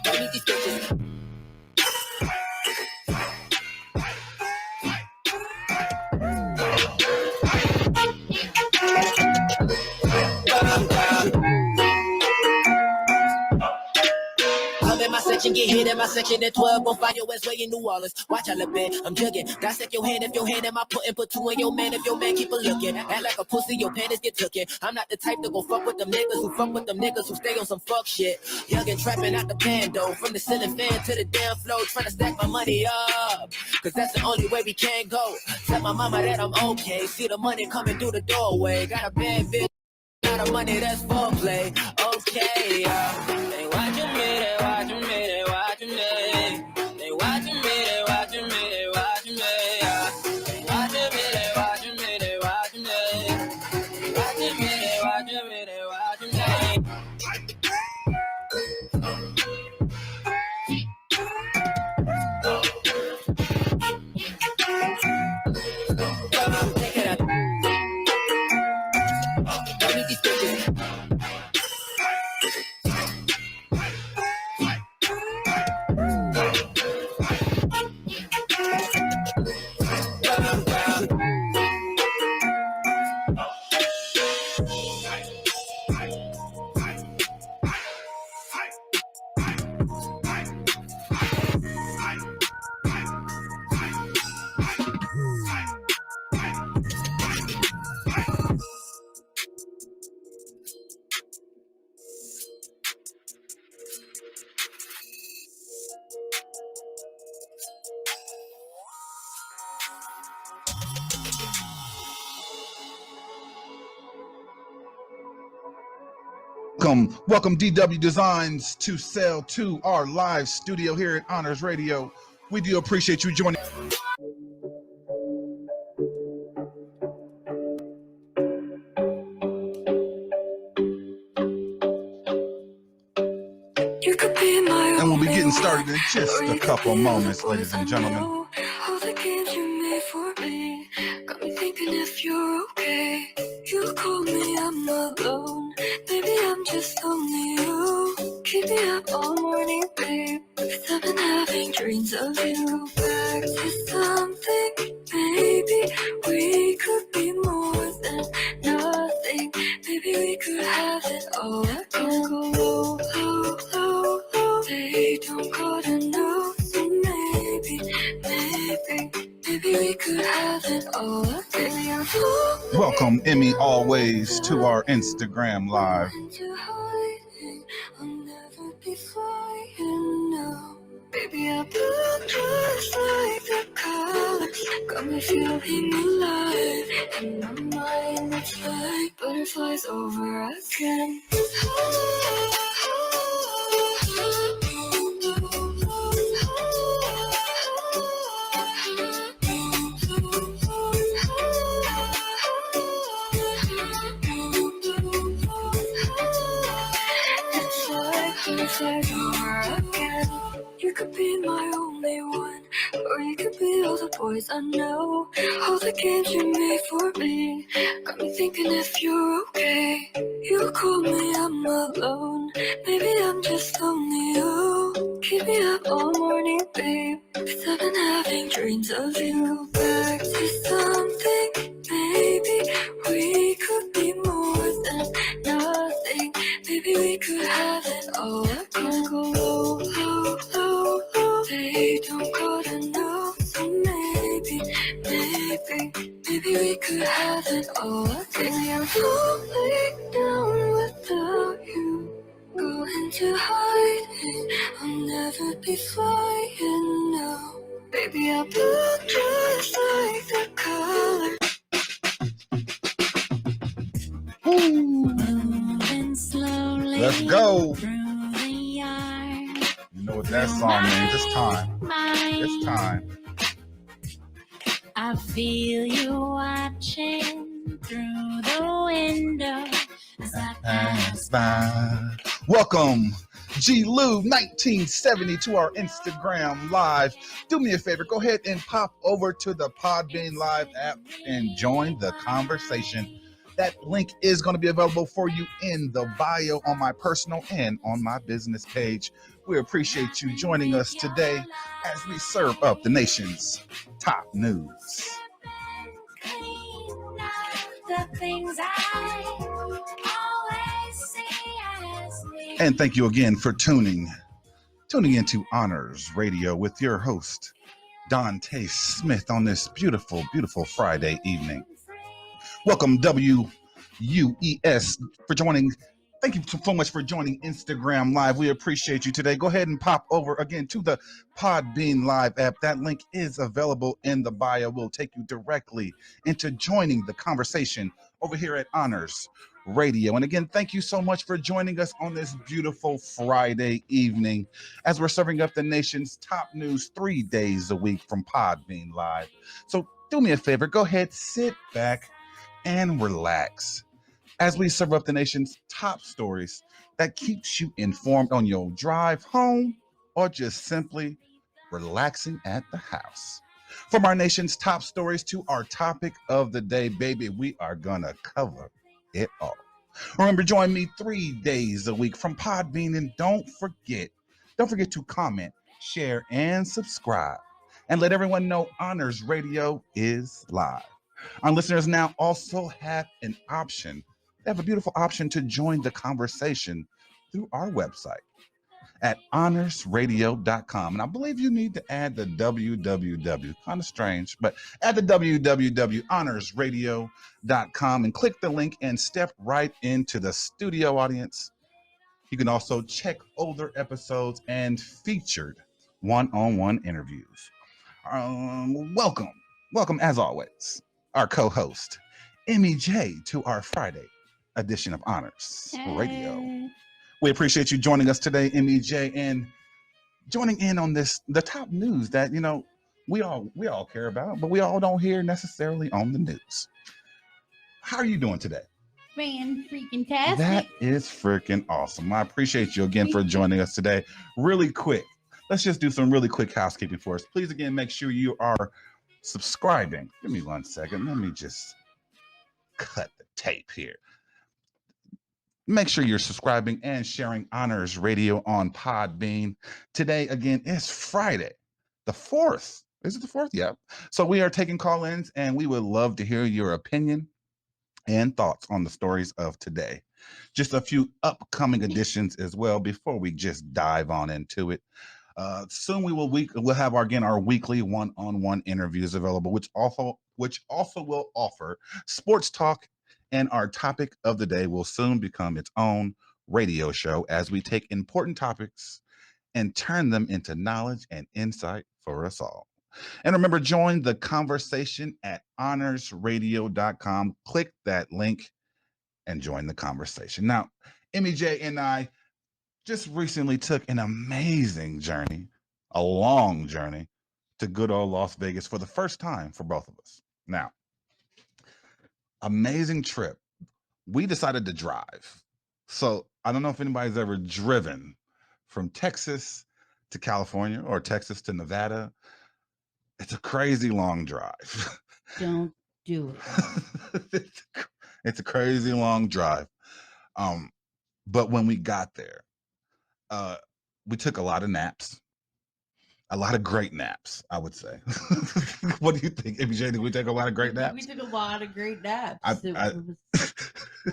Don't need these bitches. In my section, get hit in my section at 12 on fire West Way in New Orleans. Watch out a bit, I'm jugging. Dissect your hand if your hand in my put two in your man if your man keep a looking. Act like a pussy, your panties get tooken. I'm not the type to go fuck with them niggas who fuck with them niggas who stay on some fuck shit. Young and trapping out the bando, from the ceiling fan to the damn floor, trying to stack my money up. Cause that's the only way we can go. Tell my mama that I'm okay. See the money coming through the doorway. Got a bad bitch, got a money that's foreplay. Okay, they watching me, they watching me, they watching me. They watching me, they watching me, they watching me. They watching me, they watching me, they watching me. They watching me, they watching me, they watching me. Take it out. Don't need these bitches. Welcome DW Designs to Sell to our live studio here at Honors Radio. We do appreciate you joining. And we'll be getting started in just a couple moments, ladies and gentlemen. All the games you made for me got me thinking if you're okay. You call me, I'm alone. Maybe I'm just lonely. You keep me up all morning, babe. 'Cause I've been having dreams of you. Back to something, maybe we could be more than nothing. Maybe we could have it all again. Go low, low, low, low. They don't gotta know, so maybe we could have it all again. Welcome, Emmy, always to our Instagram Live. I'll never be flying now. Baby, I look just like the colors. Got me feeling alive. In my mind, it's like butterflies over again. You could be my only one, or you could be all the boys I know. All the games you made for me got me thinking if you're okay. You call me, I'm alone. Maybe I'm just lonely. You keep me up all morning, babe. 'Cause I've been having dreams of you. Back to something, maybe we could be more than nothing. Maybe we could have it all again. Go low, low, low, low. They don't gotta know, so maybe we could have it all again. I'm falling down without you. Go into hiding, I'll never be flying now. Baby, I'll look just like the color. Let's go. You know what that song means. It's time. It's time. I feel you watching through the window as I pass by. Welcome, G. Lou 1970 to our Instagram Live. Do me a favor, go ahead and pop over to the Podbean Live app and join the conversation. That link is going to be available for you in the bio on my personal and on my business page. We appreciate you joining us today as we serve up the nation's top news. And thank you again for tuning into Honors Radio with your host, Dante Smith, on this beautiful, beautiful Friday evening. Welcome, WUES, for joining. Thank you so much for joining Instagram Live. We appreciate you today. Go ahead and pop over again to the Podbean Live app. That link is available in the bio. We'll take you directly into joining the conversation over here at Honors Radio. And again, thank you so much for joining us on this beautiful Friday evening as we're serving up the nation's top news 3 days a week from Podbean Live. So do me a favor, go ahead, sit back and relax as we serve up the nation's top stories that keeps you informed on your drive home or just simply relaxing at the house. From our nation's top stories to our topic of the day, baby, we are gonna cover it all. Remember, join me 3 days a week from Podbean, and don't forget to comment, share, and subscribe, and let everyone know Honors Radio is live. Our listeners now also have an option. They have a beautiful option to join the conversation through our website at honorsradio.com. And I believe you need to add the www. Kind of strange, but add the www.honorsradio.com and click the link and step right into the studio audience. You can also check older episodes and featured one-on-one interviews. Welcome as always, our co-host, Emmy J, to our Friday edition of Honors Radio. We appreciate you joining us today, Emmy J, and joining in on the top news that, we all care about, but we all don't hear necessarily on the news. How are you doing today? Freaking-tastic. That is freaking awesome. I appreciate you again for joining us today. Really quick, let's just do some really quick housekeeping for us. Please, again, make sure you are subscribing. Give me 1 second. Let me just cut the tape here. Make sure you're subscribing and sharing Honors Radio on Podbean. Today, again, is Friday, the 4th. Is it the 4th? Yeah. So we are taking call-ins, and we would love to hear your opinion and thoughts on the stories of today. Just a few upcoming editions as well before we just dive on into it. Soon we'll have our weekly one-on-one interviews available, which also will offer sports talk, and our topic of the day will soon become its own radio show as we take important topics and turn them into knowledge and insight for us all. And remember, join the conversation at honorsradio.com. Click that link and join the conversation. Now, Emmy J and I just recently took an amazing journey, a long journey, to good old Las Vegas for the first time for both of us. Now, amazing trip. We decided to drive. So I don't know if anybody's ever driven from Texas to California or Texas to Nevada. It's a crazy long drive. Don't do it. It's a crazy long drive. But when we got there, we took a lot of naps. A lot of great naps, I would say. What do you think, MJ? Did we take a lot of great naps? We took a lot of great naps. It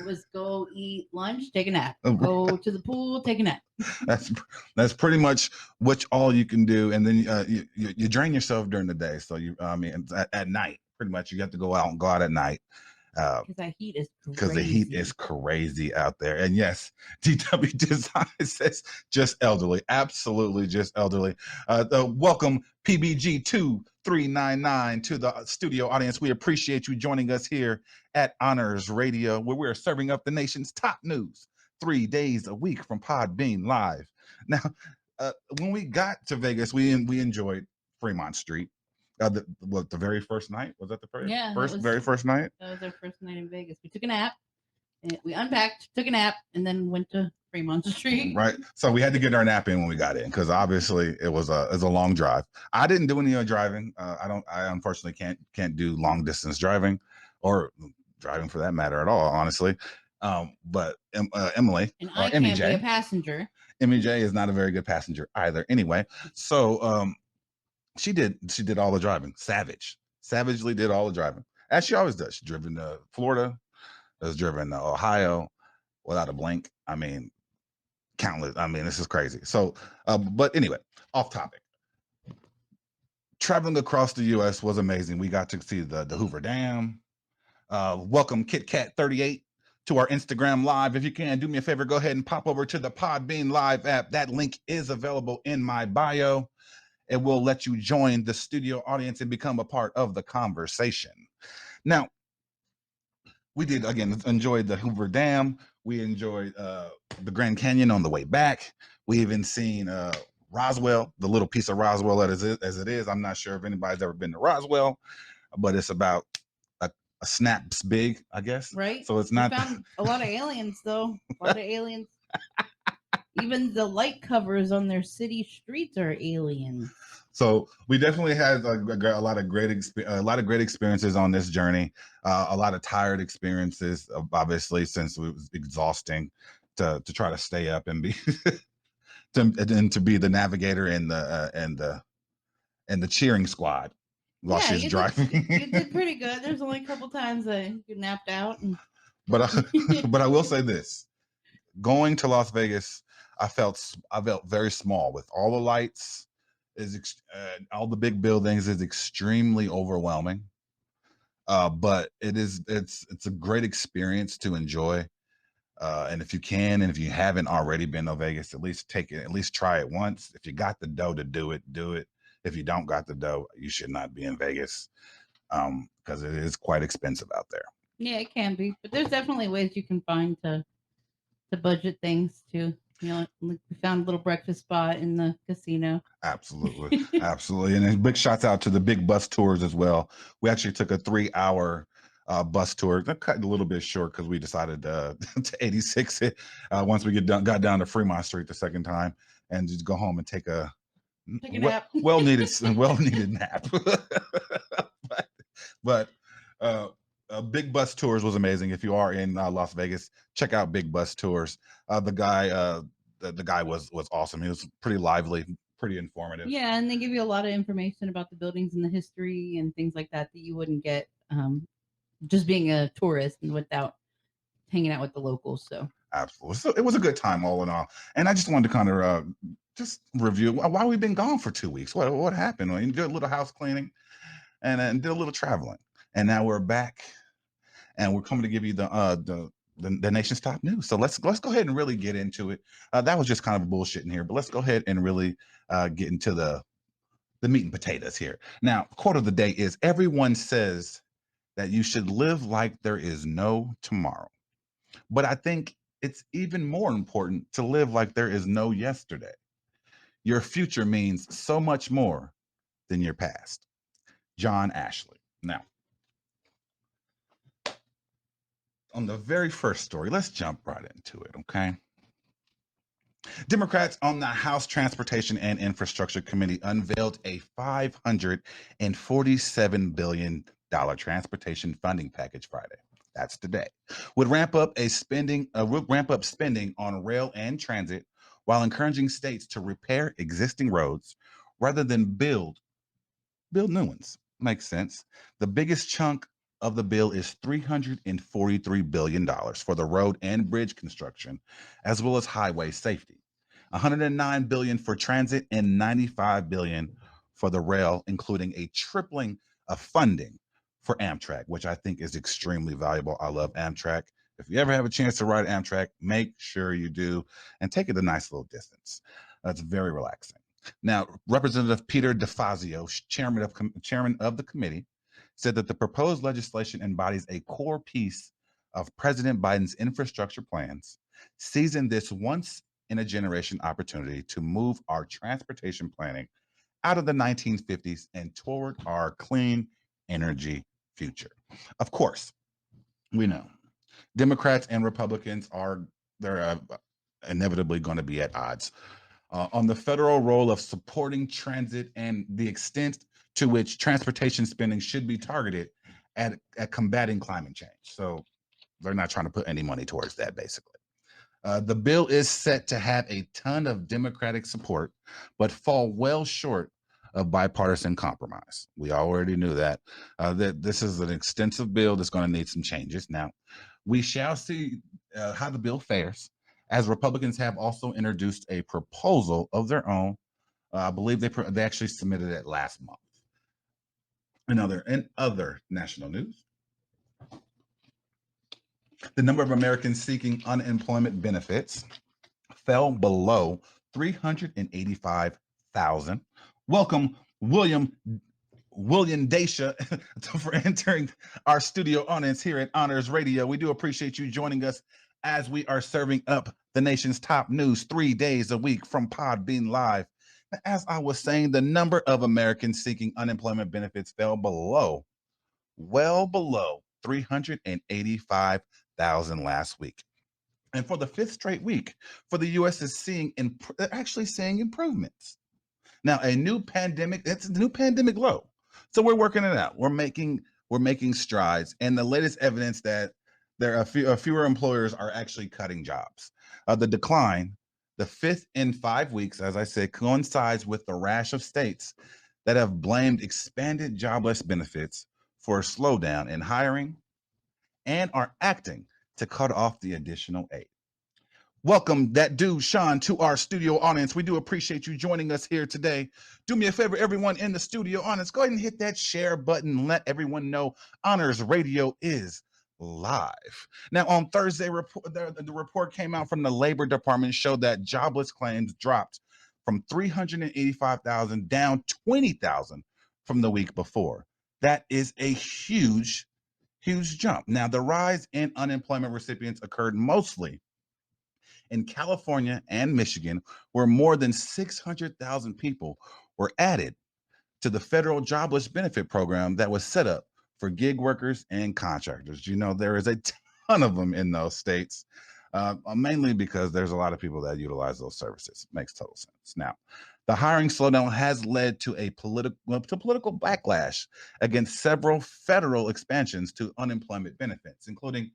was go eat lunch, take a nap. Go to the pool, take a nap. That's pretty much all you can do, and then you drain yourself during the day. So at night, pretty much you have to go out at night. Because the heat is crazy. Because the heat is crazy out there. And yes, DW Design says just elderly. Absolutely just elderly. Welcome PBG 2399 to the studio audience. We appreciate you joining us here at Honors Radio, where we're serving up the nation's top news 3 days a week from Podbean Live. Now, when we got to Vegas, we enjoyed Fremont Street. The very first night? Was that the first? Yeah, very first night? That was our first night in Vegas. We took a nap. We unpacked, took a nap, and then went to Fremont Street. Right. So we had to get our nap in when we got in because obviously it was a long drive. I didn't do any driving. I unfortunately can't do long distance driving or driving for that matter at all, honestly. But Emily, and or I can't be a passenger. Emmy J is not a very good passenger either. Anyway, so she did all the driving. Savagely did all the driving, as she always does. She's driven to Florida, has driven to Ohio without a blink. I mean, countless. I mean, this is crazy. So, but anyway, off topic. Traveling across the U.S. was amazing. We got to see the Hoover Dam. Welcome Kit Kat 38 to our Instagram live. If you can, do me a favor, go ahead and pop over to the Podbean live app. That link is available in my bio. It will let you join the studio audience and become a part of the conversation. Now, we did, again, enjoy the Hoover Dam. We enjoyed the Grand Canyon on the way back. We even seen Roswell, the little piece of Roswell as it is. I'm not sure if anybody's ever been to Roswell, but it's about a snaps big, I guess. Right. So it's not. We found a lot of aliens, though. A lot of aliens. Even the light covers on their city streets are aliens. So we definitely had a lot of great experiences on this journey. A lot of tired experiences, obviously, since it was exhausting to try to stay up and be to be the navigator and the cheering squad while she's driving. You did pretty good. There's only a couple times that you napped out. But I will say this: going to Las Vegas, I felt very small with all the lights. All the big buildings is extremely overwhelming, but it's a great experience to enjoy, and if you can, and if you haven't already been to Vegas, at least try it once. If you got the dough to do it. If you don't got the dough, you should not be in Vegas, because it is quite expensive out there. Yeah, it can be, but there's definitely ways you can find to budget things too. You know, we found a little breakfast spot in the casino. Absolutely. Absolutely. And then big shouts out to the big bus tours as well. We actually took a 3-hour bus tour. That cut a little bit short because we decided to 86 it once we got down to Fremont Street the second time, and just go home and take a nap. well needed nap. but Big Bus Tours was amazing. If you are in Las Vegas, check out Big Bus Tours. The guy was awesome. He was pretty lively, pretty informative. Yeah, and they give you a lot of information about the buildings and the history and things like that you wouldn't get just being a tourist and without hanging out with the locals. So absolutely, so it was a good time all in all. And I just wanted to kind of just review why we've been gone for 2 weeks. What happened? We did a little house cleaning and did a little traveling, and now we're back. And we're coming to give you the nation's top news. So let's go ahead and really get into it. That was just kind of bullshit in here, but let's go ahead and really get into the meat and potatoes here. Now, quote of the day is: everyone says that you should live like there is no tomorrow, but I think it's even more important to live like there is no yesterday. Your future means so much more than your past. John Ashley. Now, on the very first story, let's jump right into it, okay? Democrats on the House Transportation and Infrastructure Committee unveiled a $547 billion transportation funding package Friday. That's today. Would ramp up spending on rail and transit while encouraging states to repair existing roads rather than build new ones. Makes sense. The biggest chunk of the bill is $343 billion for the road and bridge construction, as well as highway safety. $109 billion for transit and $95 billion for the rail, including a tripling of funding for Amtrak, which I think is extremely valuable. I love Amtrak. If you ever have a chance to ride Amtrak, make sure you do and take it a nice little distance. That's very relaxing. Now, Representative Peter DeFazio, chairman of the committee, said that the proposed legislation embodies a core piece of President Biden's infrastructure plans, seizing this once-in-a-generation opportunity to move our transportation planning out of the 1950s and toward our clean energy future. Of course, we know Democrats and Republicans they're inevitably going to be at odds on the federal role of supporting transit and the extent to which transportation spending should be targeted at combating climate change. So they're not trying to put any money towards that, basically. The bill is set to have a ton of Democratic support, but fall well short of bipartisan compromise. We already knew that. That this is an extensive bill that's going to need some changes. Now, we shall see how the bill fares, as Republicans have also introduced a proposal of their own. I believe they actually submitted it last month. In other national news, the number of Americans seeking unemployment benefits fell below 385,000. Welcome, William Dacia, for entering our studio audience here at Honors Radio. We do appreciate you joining us as we are serving up the nation's top news 3 days a week from Podbean Live. As I was saying, the number of Americans seeking unemployment benefits fell well below 385,000 last week. And for the fifth straight week, for the U.S. is actually seeing improvements. Now, it's a new pandemic low. So we're working it out. We're making strides. And the latest evidence that there are fewer employers are actually cutting jobs. The decline, the fifth in 5 weeks, as I said, coincides with the rash of states that have blamed expanded jobless benefits for a slowdown in hiring and are acting to cut off the additional aid. Welcome that dude, Sean, to our studio audience. We do appreciate you joining us here today. Do me a favor, everyone in the studio audience, go ahead and hit that share button. Let everyone know Honors Radio is live. Now, on Thursday, the report came out from the Labor Department, showed that jobless claims dropped from 385,000 down 20,000 from the week before. That is a huge jump. Now, the rise in unemployment recipients occurred mostly in California and Michigan, where more than 600,000 people were added to the federal jobless benefit program that was set up for gig workers and contractors. You know, there is a ton of them in those states, mainly because there's a lot of people that utilize those services. Makes total sense. Now, the hiring slowdown has led to a political backlash against several federal expansions to unemployment benefits, including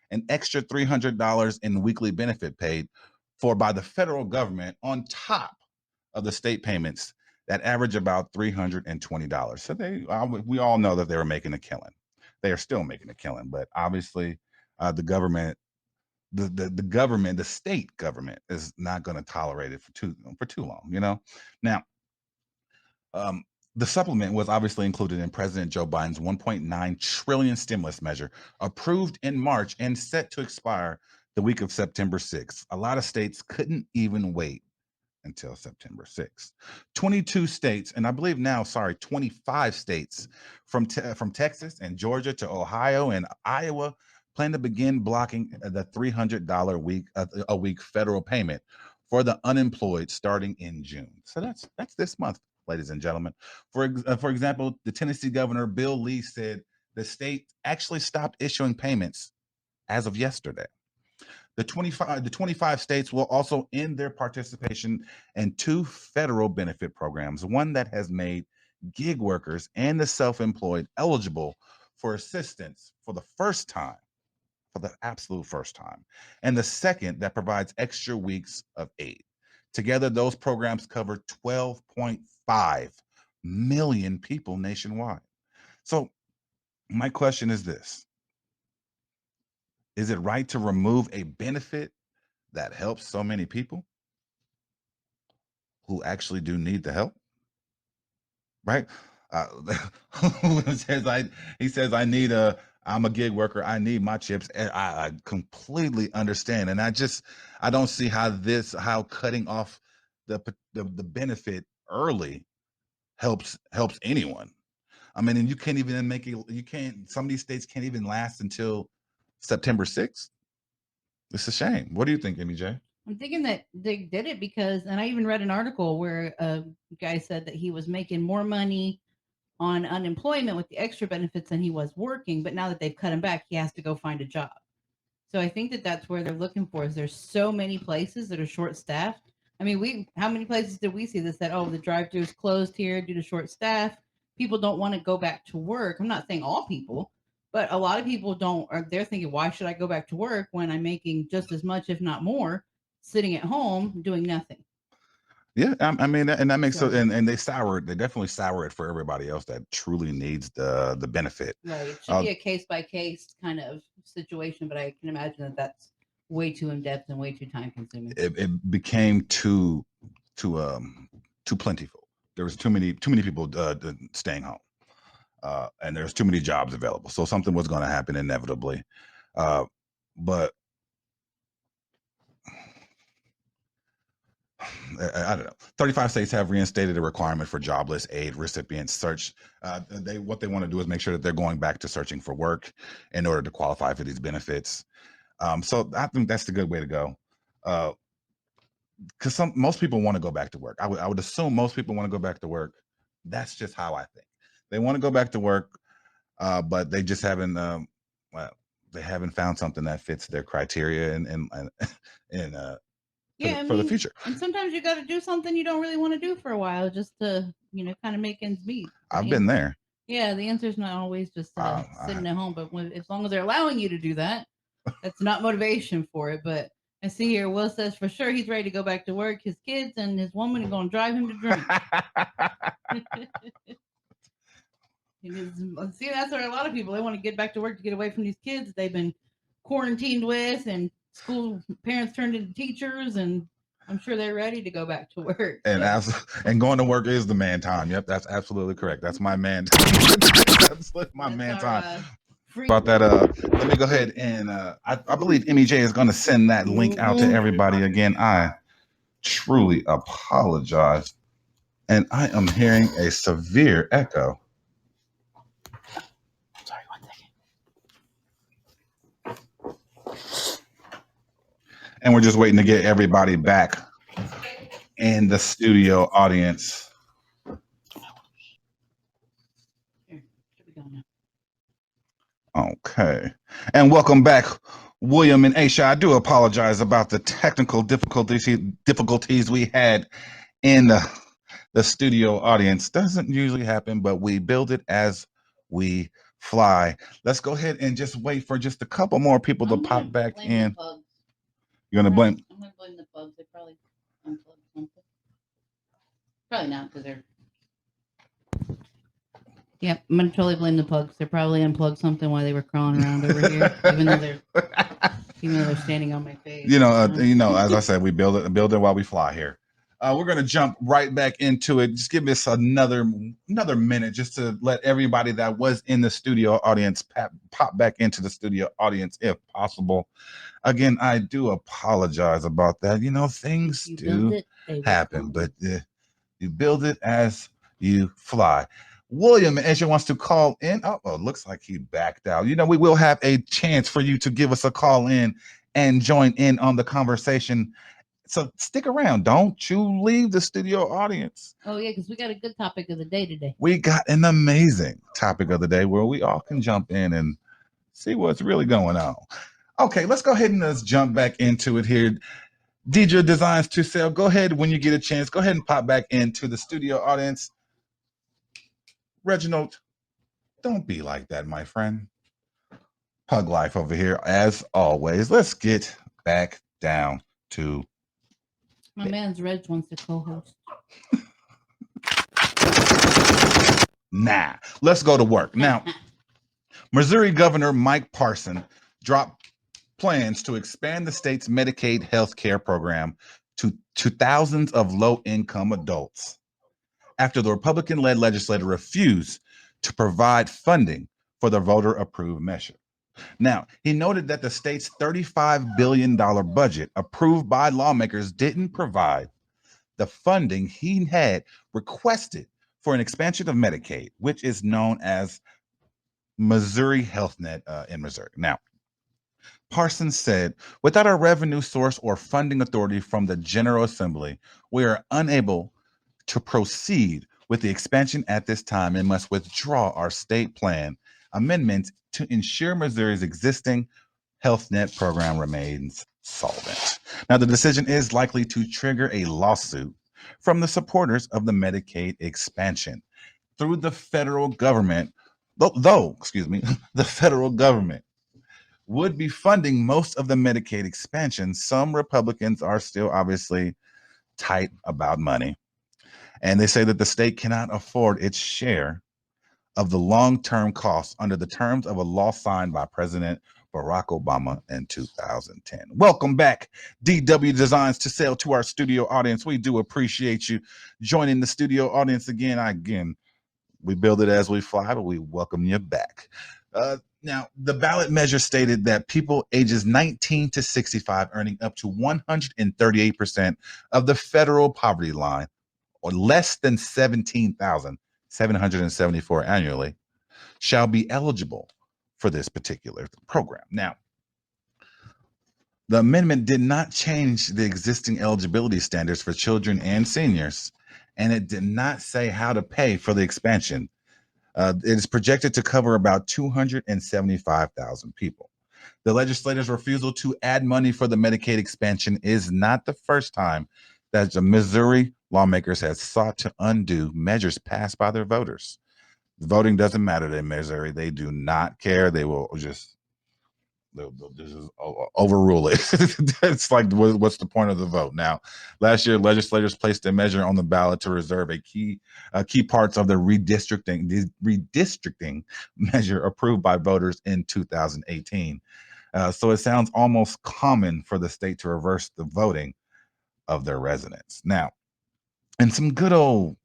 an extra $300 in weekly benefit paid for by the federal government on top of the state payments that average about $320. So we all know that they were making a killing. They are still making a killing, but obviously the government, the state government is not going to tolerate it for too long, you know. Now, the supplement was obviously included in President Joe Biden's $1.9 trillion stimulus measure, approved in March and set to expire the week of September 6th. A lot of states couldn't even wait until September 6th. 22 states, and I believe now, 25 states from Texas and Georgia to Ohio and Iowa plan to begin blocking the $300 a week federal payment for the unemployed starting in June. So that's this month, ladies and gentlemen. For example, the Tennessee governor, Bill Lee, said the state actually stopped issuing payments as of yesterday. The 25 states will also end their participation in 2 federal benefit programs, one that has made gig workers and the self-employed eligible for assistance for the absolute first time, and the second that provides extra weeks of aid. Together, those programs cover 12.5 million people nationwide. So my question is this: is it right to remove a benefit that helps so many people who actually do need the help? Right? He says, I'm a gig worker. I need my chips. And I completely understand. And I don't see how cutting off the benefit early helps anyone. I mean, and you can't even some of these states can't even last until September 6th. It's a shame. What do you think, MJ? I'm thinking that they did it because, and I even read an article where a guy said that he was making more money on unemployment with the extra benefits than he was working, but now that they've cut him back, he has to go find a job. So I think that that's where they're looking for. Is there's so many places that are short staffed. I mean, how many places did we see this that, the drive-thru is closed here due to short staff? People don't want to go back to work. I'm not saying all people, But a lot of people don't, or they're thinking, why should I go back to work when I'm making just as much, if not more, sitting at home doing nothing? Yeah, I mean, and that makes So- and they definitely sour it for everybody else that truly needs the benefit. Right. It should be a case by case kind of situation, but I can imagine that that's way too in depth and way too time consuming. It became too plentiful. There was too many people staying home, and there's too many jobs available. So something was going to happen inevitably, but I don't know. 35 states have reinstated a requirement for jobless aid recipients search. What they want to do is make sure that they're going back to searching for work in order to qualify for these benefits. So I think that's the good way to go. Because most people want to go back to work. I would assume most people want to go back to work. That's just how I think. They want to go back to work, but they just haven't. They haven't found something that fits their criteria and for the future. And sometimes you got to do something you don't really want to do for a while just to, kind of make ends meet. I've been there. Yeah, the answer is not always just sitting at home, but as long as they're allowing you to do that, that's not motivation for it. But I see here, Will says for sure he's ready to go back to work. His kids and his woman are going to drive him to drink. See, that's where a lot of people, they want to get back to work to get away from these kids they've been quarantined with, and school parents turned into teachers, and I'm sure they're ready to go back to work. And going to work is the man time. Yep, that's absolutely correct. That's my man time. That's my man time. About that, let me go ahead and I believe MEJ is going to send that link out to everybody again. I truly apologize, and I am hearing a severe echo. Sorry, 1 second. And we're just waiting to get everybody back in the studio audience. Okay. And welcome back, William and Aisha. I do apologize about the technical difficulties we had in the studio audience. Doesn't usually happen, but we build it as we fly. Let's go ahead and just wait for just a couple more people to pop back in. You're going to blame? I'm going to blame the bugs. They probably unplugged something. Probably not, because they're... Yep, I'm going to totally blame the pugs. They probably unplugged something while they were crawling around over here, even though they're standing on my face. As I said, we build it while we fly here. We're going to jump right back into it. Just give us another minute just to let everybody that was in the studio audience pop back into the studio audience if possible. Again, I do apologize about that. Things do happen, but you build it as you fly. William Aisha wants to call in. Oh, looks like he backed out. We will have a chance for you to give us a call in and join in on the conversation. So stick around. Don't you leave the studio audience. Oh, yeah, because we got a good topic of the day today. We got an amazing topic of the day where we all can jump in and see what's really going on. Okay, let's go ahead and let's jump back into it here. Deidre Designs to Sell. Go ahead when you get a chance. Go ahead and pop back into the studio audience. Reginald, don't be like that, my friend. Pug life over here, as always. Let's get back down to my man's Reg wants to co-host. Nah, let's go to work. Now, Missouri Governor Mike Parson dropped plans to expand the state's Medicaid health care program to thousands of low-income adults after the Republican-led legislature refused to provide funding for the voter-approved measure. Now, he noted that the state's $35 billion budget approved by lawmakers didn't provide the funding he had requested for an expansion of Medicaid, which is known as Missouri HealthNet in Missouri. Now, Parsons said, without a revenue source or funding authority from the General Assembly, we are unable to proceed with the expansion at this time and must withdraw our state plan amendments to ensure Missouri's existing HealthNet program remains solvent. Now, the decision is likely to trigger a lawsuit from the supporters of the Medicaid expansion through the federal government, excuse me, the federal government would be funding most of the Medicaid expansion, some Republicans are still obviously tight about money. And they say that the state cannot afford its share of the long-term costs under the terms of a law signed by President Barack Obama in 2010. Welcome back, DW Designs to Sell, to our studio audience. We do appreciate you joining the studio audience again. We build it as we fly, but we welcome you back. Now, the ballot measure stated that people ages 19 to 65 earning up to 138% of the federal poverty line, or less than 17,774 annually, shall be eligible for this particular program. Now, the amendment did not change the existing eligibility standards for children and seniors, and it did not say how to pay for the expansion. It is projected to cover about 275,000 people. The legislators' refusal to add money for the Medicaid expansion is not the first time that the Missouri lawmakers have sought to undo measures passed by their voters. The voting doesn't matter in Missouri. They do not care. They will just they'll just overrule it. It's like, what's the point of the vote? Now, last year, legislators placed a measure on the ballot to reserve key parts of the redistricting measure approved by voters in 2018. So it sounds almost common for the state to reverse the voting of their residents. Now, and some good old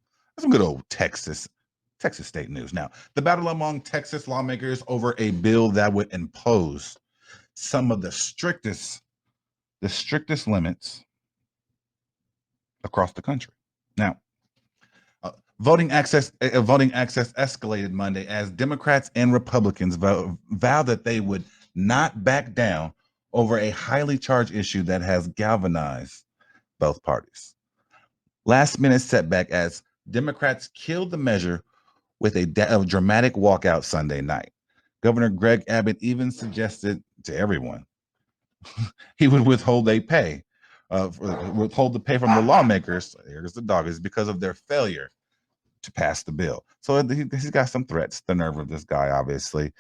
Texas state news. Now, the battle among Texas lawmakers over a bill that would impose some of the strictest limits across the country. Now, voting access escalated Monday as Democrats and Republicans vowed that they would not back down over a highly charged issue that has galvanized both parties. Last minute setback as Democrats killed the measure with a dramatic walkout Sunday night. Governor Greg Abbott even suggested to everyone he would withhold the pay from the lawmakers. Here's the dog, is because of their failure to pass the bill. So he's got some threats. The nerve of this guy, obviously.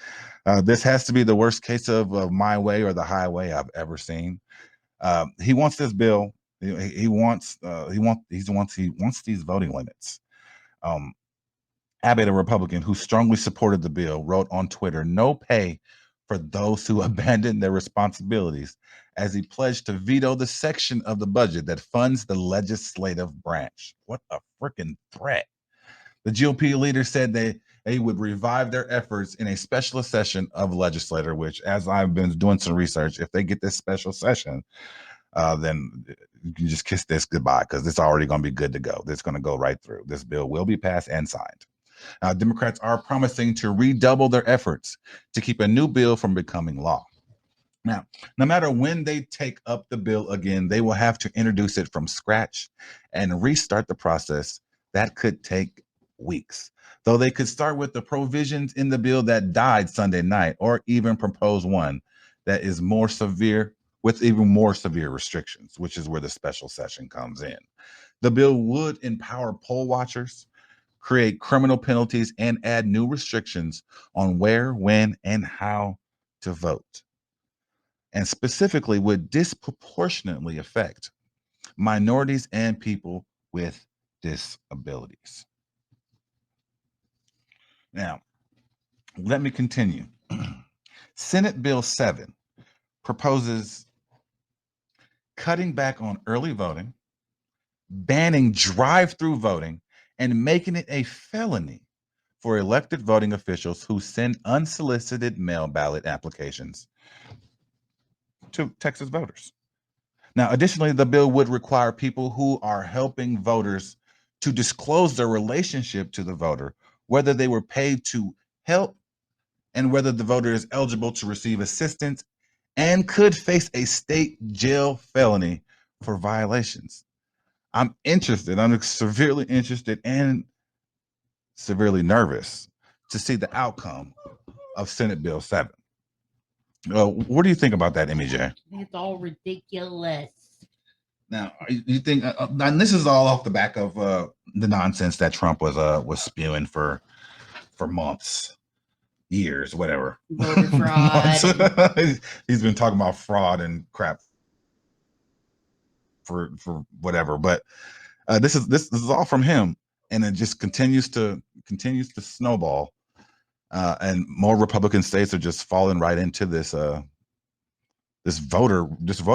This has to be the worst case of my way or the highway I've ever seen. He wants this bill. He wants these voting limits. Abbott, a Republican who strongly supported the bill, wrote on Twitter, "No pay for those who abandon their responsibilities," as he pledged to veto the section of the budget that funds the legislative branch. What a freaking threat. The GOP leader said they would revive their efforts in a special session of legislature, which, as I've been doing some research, if they get this special session, then you can just kiss this goodbye, because it's already going to be good to go. It's going to go right through. This bill will be passed and signed. Democrats are promising to redouble their efforts to keep a new bill from becoming law. Now, no matter when they take up the bill again, they will have to introduce it from scratch and restart the process. That could take weeks, though they could start with the provisions in the bill that died Sunday night, or even propose one that is more severe, with even more severe restrictions, which is where the special session comes in. The bill would empower poll watchers, create criminal penalties, and add new restrictions on where, when, and how to vote, and specifically would disproportionately affect minorities and people with disabilities. Now, let me continue. Senate Bill 7 proposes cutting back on early voting, banning drive-through voting, and making it a felony for elected voting officials who send unsolicited mail ballot applications to Texas voters. Now, additionally, the bill would require people who are helping voters to disclose their relationship to the voter, whether they were paid to help, and whether the voter is eligible to receive assistance, and could face a state jail felony for violations. I'm severely interested and severely nervous to see the outcome of Senate Bill 7. What do you think about that, MEJ? It's all ridiculous. Now, you think, and this is all off the back of the nonsense that Trump was spewing for months. years, whatever. Voter fraud. He's been talking about fraud and crap for whatever. But this is all from him, and it just continues to snowball. And more Republican states are just falling right into this voter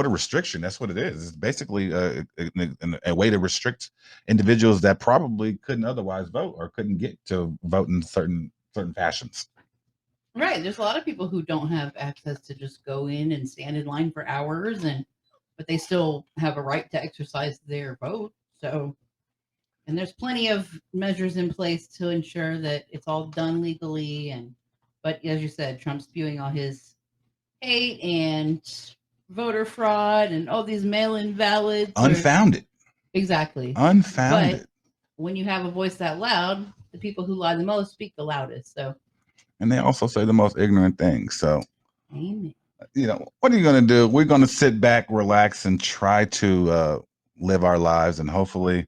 restriction. That's what it is. It's basically a way to restrict individuals that probably couldn't otherwise vote or couldn't get to vote in certain fashions. Right. There's a lot of people who don't have access to just go in and stand in line for hours, but they still have a right to exercise their vote. So, and there's plenty of measures in place to ensure that it's all done legally. But as you said, Trump's spewing all his hate and voter fraud and all these mail-in ballots. Unfounded. Exactly. Unfounded. But when you have a voice that loud, the people who lie the most speak the loudest. So. And they also say the most ignorant things. So, Amen. What are you going to do? We're going to sit back, relax, and try to live our lives. And hopefully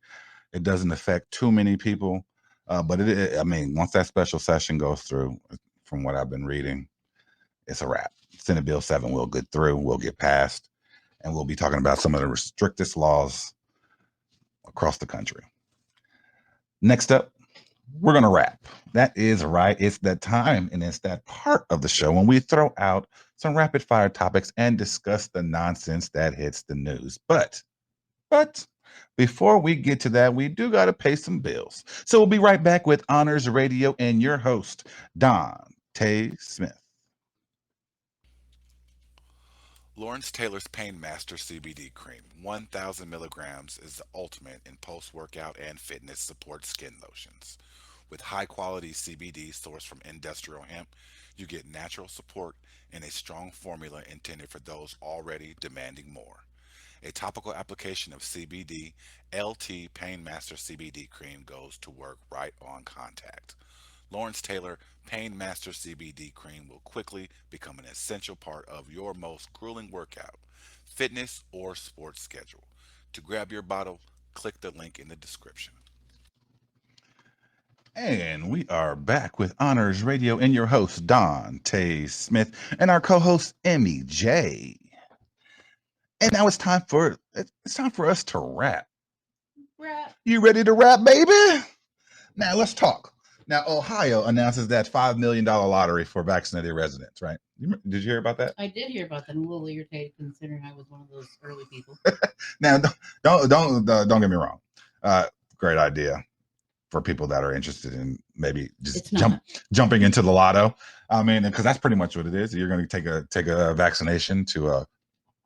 it doesn't affect too many people. But once that special session goes through, from what I've been reading, it's a wrap. Senate Bill 7 will get through, will get passed, and we'll be talking about some of the strictest laws across the country. Next up, we're going to wrap. That is right. It's that time, and it's that part of the show when we throw out some rapid fire topics and discuss the nonsense that hits the news. But before we get to that, we do got to pay some bills. So we'll be right back with Honors Radio and your host, Dante Smith. Lawrence Taylor's Pain Master CBD Cream, 1,000 milligrams, is the ultimate in post-workout and fitness support skin lotions. With high-quality CBD sourced from industrial hemp, you get natural support in a strong formula intended for those already demanding more. A topical application of CBD LT Pain Master CBD Cream goes to work right on contact. Lawrence Taylor Pain Master CBD Cream will quickly become an essential part of your most grueling workout, fitness, or sports schedule. To grab your bottle, click the link in the description. And we are back with Honors Radio and your host, Dante Smith, and our co-host, Emmy J. And now it's time for us to rap. You ready to rap, baby? Now let's talk. Now, Ohio announces that $5 million lottery for vaccinated residents, right? Did you hear about that? I did hear about that. I'm a little irritated considering I was one of those early people. Now, don't get me wrong. Great idea for people that are interested in maybe just jumping into the lotto. I mean, because that's pretty much what it is. You're going to take a vaccination to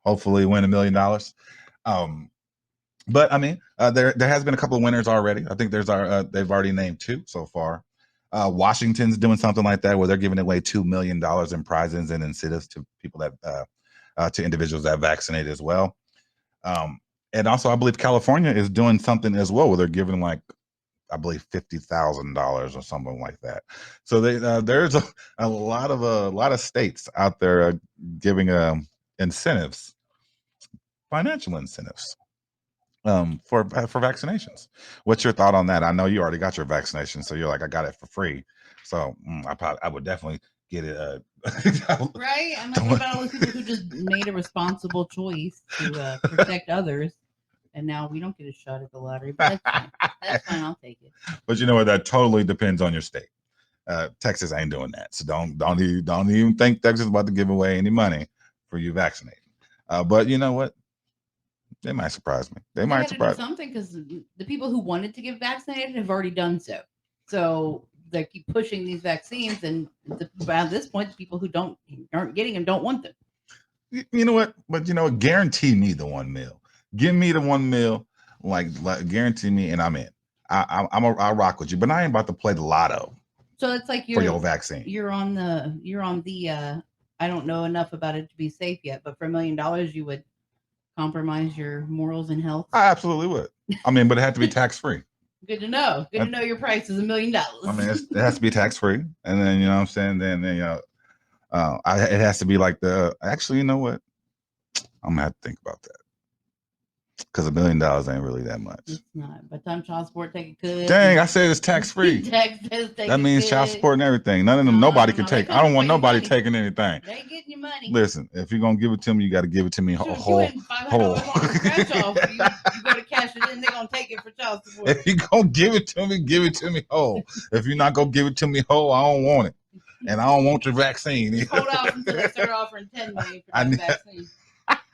hopefully win $1 million. But I mean, there has been a couple of winners already. I think they've already named 2 so far. Washington's doing something like that where they're giving away $2 million in prizes and incentives to people that to individuals that vaccinated as well. And also, I believe California is doing something as well where they're giving I believe $50,000 or something like that. So there's a lot of states out there giving incentives, financial incentives. For vaccinations. What's your thought on that? I know you already got your vaccination, so you're like, I got it for free. So I would definitely get it. Right? I'm like, what about all those people who just made a responsible choice to protect others, and now we don't get a shot at the lottery? But that's fine. That's fine. I'll take it. But you know what? That totally depends on your state. Texas ain't doing that, so don't even think Texas is about to give away any money for you vaccinating. But you know what? They might surprise me. They might surprise me. Something because the people who wanted to get vaccinated have already done so. So they keep pushing these vaccines, and by this point, the people who aren't getting them don't want them. You know what? But guarantee me the $1 million. Give me the $1 million. Like guarantee me, and I'm in. I'll rock with you. But I ain't about to play the lotto. So it's like for your vaccine. You're on the. I don't know enough about it to be safe yet, but for $1 million, you would compromise your morals and health? I absolutely would. I mean, but it had to be tax free. Good to know. Good to know your price is $1 million. I mean, it has to be tax free, and then you know what I'm saying. Then it has to be like actually, you know what? I'm gonna have to think about that. Because $1 million ain't really that much. It's not. By the time child support take a cut. Dang, I said it's tax free. That means child support and everything. None of them, nobody can take. I don't want nobody taking anything. They ain't getting your money. Listen, if you're gonna give it to me, you got to give it to me whole. $500 on a scratch off. You go to cash it in, they're gonna take it for child support. If you gonna give it to me whole. If you're not gonna give it to me whole, I don't want it, and I don't want your vaccine. Just hold off until they start offering $10 million for the vaccine.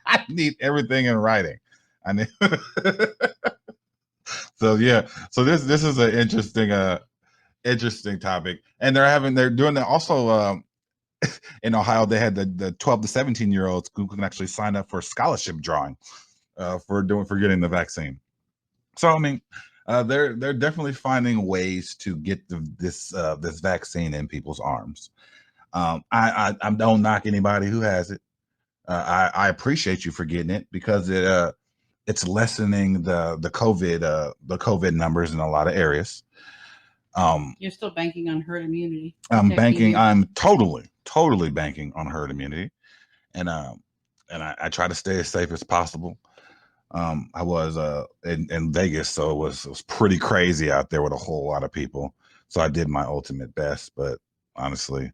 I need everything in writing. I need. So yeah, so this is an interesting topic, and they're doing it also in Ohio. They had the 12 to 17-year-olds who can actually sign up for a scholarship drawing for getting the vaccine. So I mean, they're definitely finding ways to get this vaccine in people's arms. I don't knock anybody who has it. I appreciate you for getting it because it's lessening the COVID numbers in a lot of areas. You're still banking on herd immunity. I'm totally banking on herd immunity, and I try to stay as safe as possible. I was in Vegas, so it was pretty crazy out there with a whole lot of people. So I did my ultimate best, but honestly,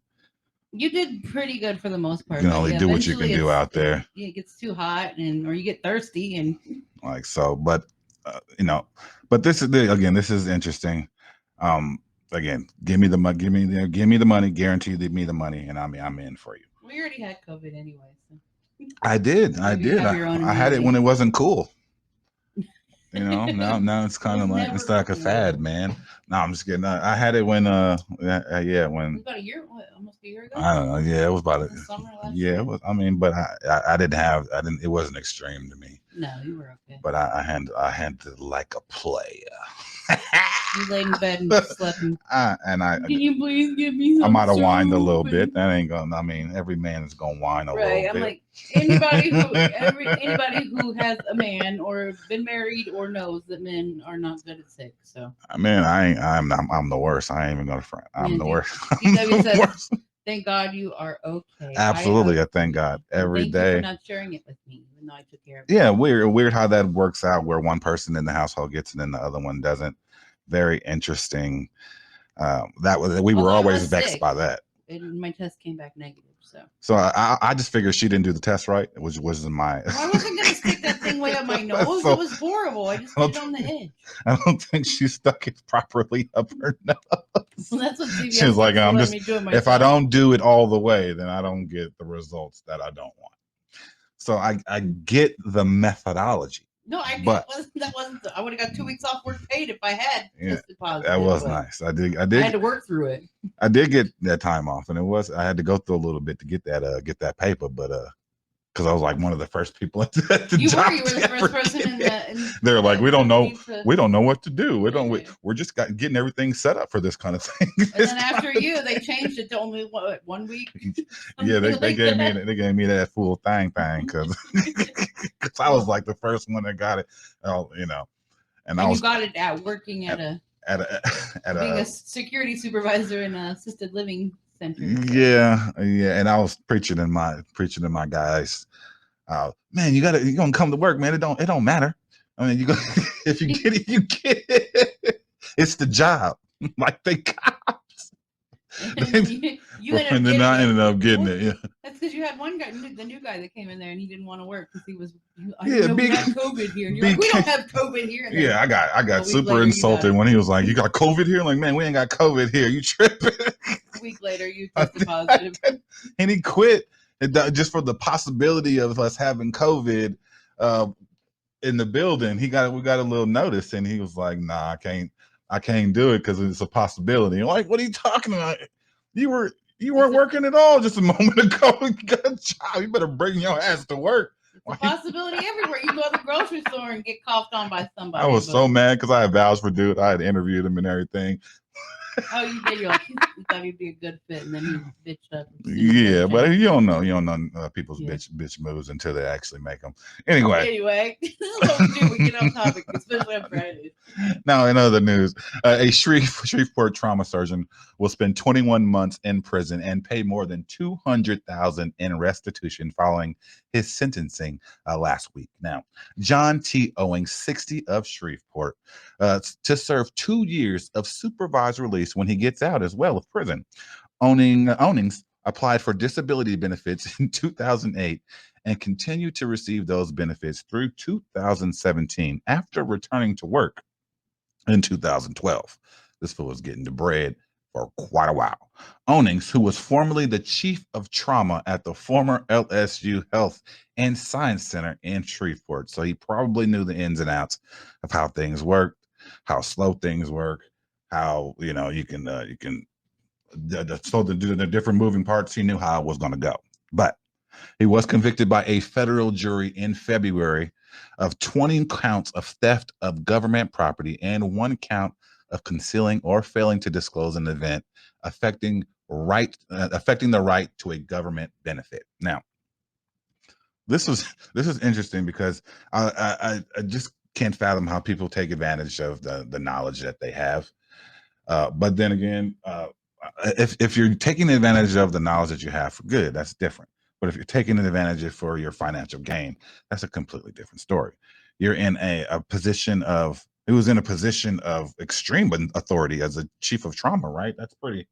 you did pretty good for the most part. You can only do what you can do out there. It gets too hot, or you get thirsty, and like so. But but this is interesting. Again, give me the money, give me the money, guarantee me the money, and I'm in for you. We already had COVID anyway. So. I did. I had it when it wasn't cool. Now it's kind of like it's like a fad, man. No, I'm just kidding. I had it when when about a year, almost a year ago. I don't know. Yeah, it was about summer last year. It was. I mean, but I didn't. It wasn't extreme to me. No, you were okay. But I handled like a player. You laid in bed and slept. Can you please give me some I might have whined a little bit. That ain't gonna. I mean, every man is gonna whine a little bit. I'm like anybody who has a man or been married or knows that men are not good at sex. So I mean, I'm the worst. I ain't even gonna front. I'm the worst. Says, thank God you are okay. Absolutely, I thank God every day. Thank you for not sharing it with me, even though I took care of it. Yeah, weird how that works out, where one person in the household gets it and the other one doesn't. Very interesting. We were always vexed by that. And my test came back negative, so I just figured she didn't do the test right, which wasn't my. I wasn't gonna stick that thing way up my nose. It was horrible. I just put it on the edge. I don't think she stuck it properly up her nose. Well, that's what CBS she was like, "I'm just if I don't do it all the way, then I don't get the results that I don't want." So I get the methodology. No, that wasn't. I would have got 2 weeks off work paid if I had tested positive. That was nice. I did. I had to work through it. I did get that time off, and I had to go through a little bit to get that paper, but because I was like one of the first people at the you job. You were the first person They're like, we don't know what to do. We're just getting everything set up for this kind of thing. And then after they changed it to only 1 week. Yeah, they gave me that full thing because I was like the first one that got it. And I was got it at working at being a security supervisor in an assisted living center. Yeah, and I was preaching to my guys. Man, you're gonna come to work, man. It don't matter. I mean, if you get it, you get it. It's the job. Like they cops. And then I ended up getting it. Yeah. That's because you had one guy, the new guy that came in there, and he didn't want to work because he was. We have COVID here. And you're like, we don't have COVID here. Yeah, I got super insulted when he was like, "You got COVID here?" I'm like, man, we ain't got COVID here. You tripping? A week later, you tested positive. And he quit just for the possibility of us having COVID in the building. We got a little notice, and he was like, "Nah, I can't do it because it's a possibility." I'm like, what are you talking about? You weren't working at all just a moment ago. You got a job. You better bring your ass to work. It's a possibility everywhere. You go to the grocery store and get coughed on by somebody. I was so mad because I had vouched for dude. I had interviewed him and everything. Oh, you did. You thought he'd be a good fit, and then he bitched up. Yeah, but you don't know people's bitch moves until they actually make them. Anyway, this is what we do. We get off topic, especially on Fridays. Now, in other news, a Shreveport trauma surgeon will spend 21 months in prison and pay more than $200,000 in restitution following his sentencing last week. Now, John T. Owings, 60 of Shreveport, to serve 2 years of supervised release when he gets out as well of prison. Owings applied for disability benefits in 2008 and continued to receive those benefits through 2017 after returning to work in 2012. This fool was getting the bread for quite a while. Owings, who was formerly the chief of trauma at the former LSU Health and Science Center in Shreveport, so he probably knew the ins and outs of how things worked, how slow things work, how you can the different moving parts. He knew how it was going to go, but he was convicted by a federal jury in February of 20 counts of theft of government property and 1 count of concealing or failing to disclose an event affecting the right to a government benefit. Now, this is interesting because I just can't fathom how people take advantage of the knowledge that they have. But then again, if you're taking advantage of the knowledge that you have for good, that's different. But if you're taking advantage of for your financial gain, that's a completely different story. You're in a position of, he was in a position of extreme authority as a chief of trauma, right? That's pretty.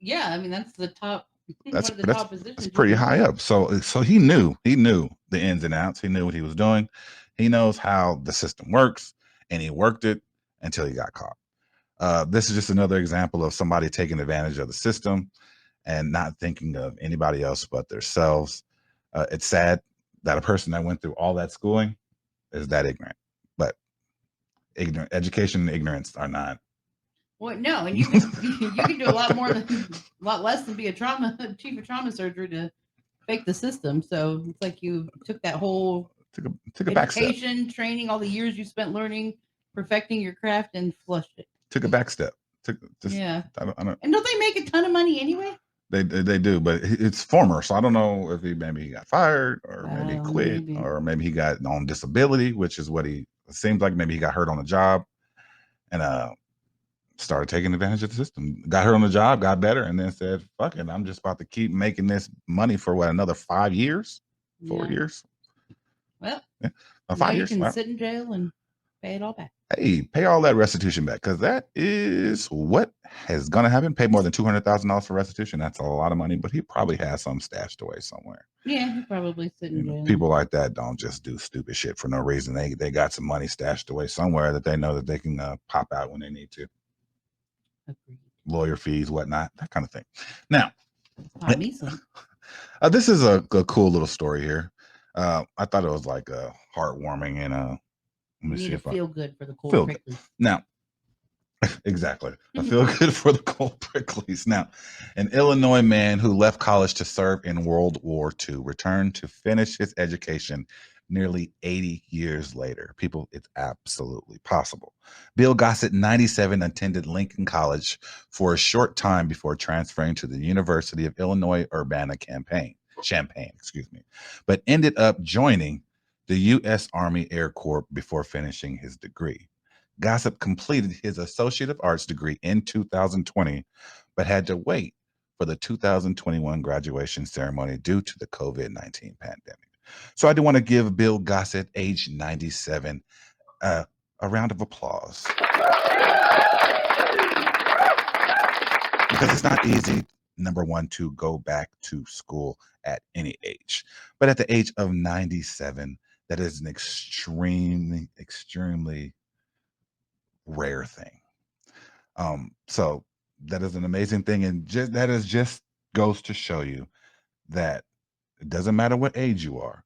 Yeah, I mean that's the top. That's one of the top positions. That's pretty high up. So he knew the ins and outs. He knew what he was doing. He knows how the system works, and he worked it until he got caught. This is just another example of somebody taking advantage of the system and not thinking of anybody else but themselves. It's sad that a person that went through all that schooling is that ignorant, but education and ignorance are not. Well, no, and you can do a lot less than be a chief of trauma surgery to fake the system. So it's like you took that whole took a back step. Education, training, all the years you spent learning, perfecting your craft, and flushed it. Took a back step. Yeah. I don't, and don't they make a ton of money anyway? They do, but it's former, so I don't know if maybe he got fired or maybe he quit or maybe he got on disability, which is what it seems like. Maybe he got hurt on the job and started taking advantage of the system. Got hurt on the job, got better, and then said, "Fuck it, I'm just about to keep making this money for another 5 years, 4 years." Well, 5 years. You can sit in jail and pay it all back. Hey, pay all that restitution back, because that is what is going to happen. Pay more than $200,000 for restitution. That's a lot of money, but he probably has some stashed away somewhere. Yeah, he probably sitting in jail. People like that don't just do stupid shit for no reason. They got some money stashed away somewhere that they know that they can pop out when they need to. Agreed. Lawyer fees, whatnot, that kind of thing. Now, this is a cool little story here. I thought it was like heartwarming and you need to feel good for the cold pricklies. Now, exactly. I feel good for the cold pricklies. Now, an Illinois man who left college to serve in World War II returned to finish his education nearly 80 years later. People, it's absolutely possible. Bill Gossett, 97, attended Lincoln College for a short time before transferring to the University of Illinois Urbana-Champaign, but ended up joining the U.S. Army Air Corps before finishing his degree. Gossett completed his Associate of Arts degree in 2020, but had to wait for the 2021 graduation ceremony due to the COVID-19 pandemic. So I do want to give Bill Gossett, age 97, a round of applause. Because it's not easy, number one, to go back to school at any age. But at the age of 97, that is an extremely, extremely rare thing. So that is an amazing thing. And just goes to show you that it doesn't matter what age you are.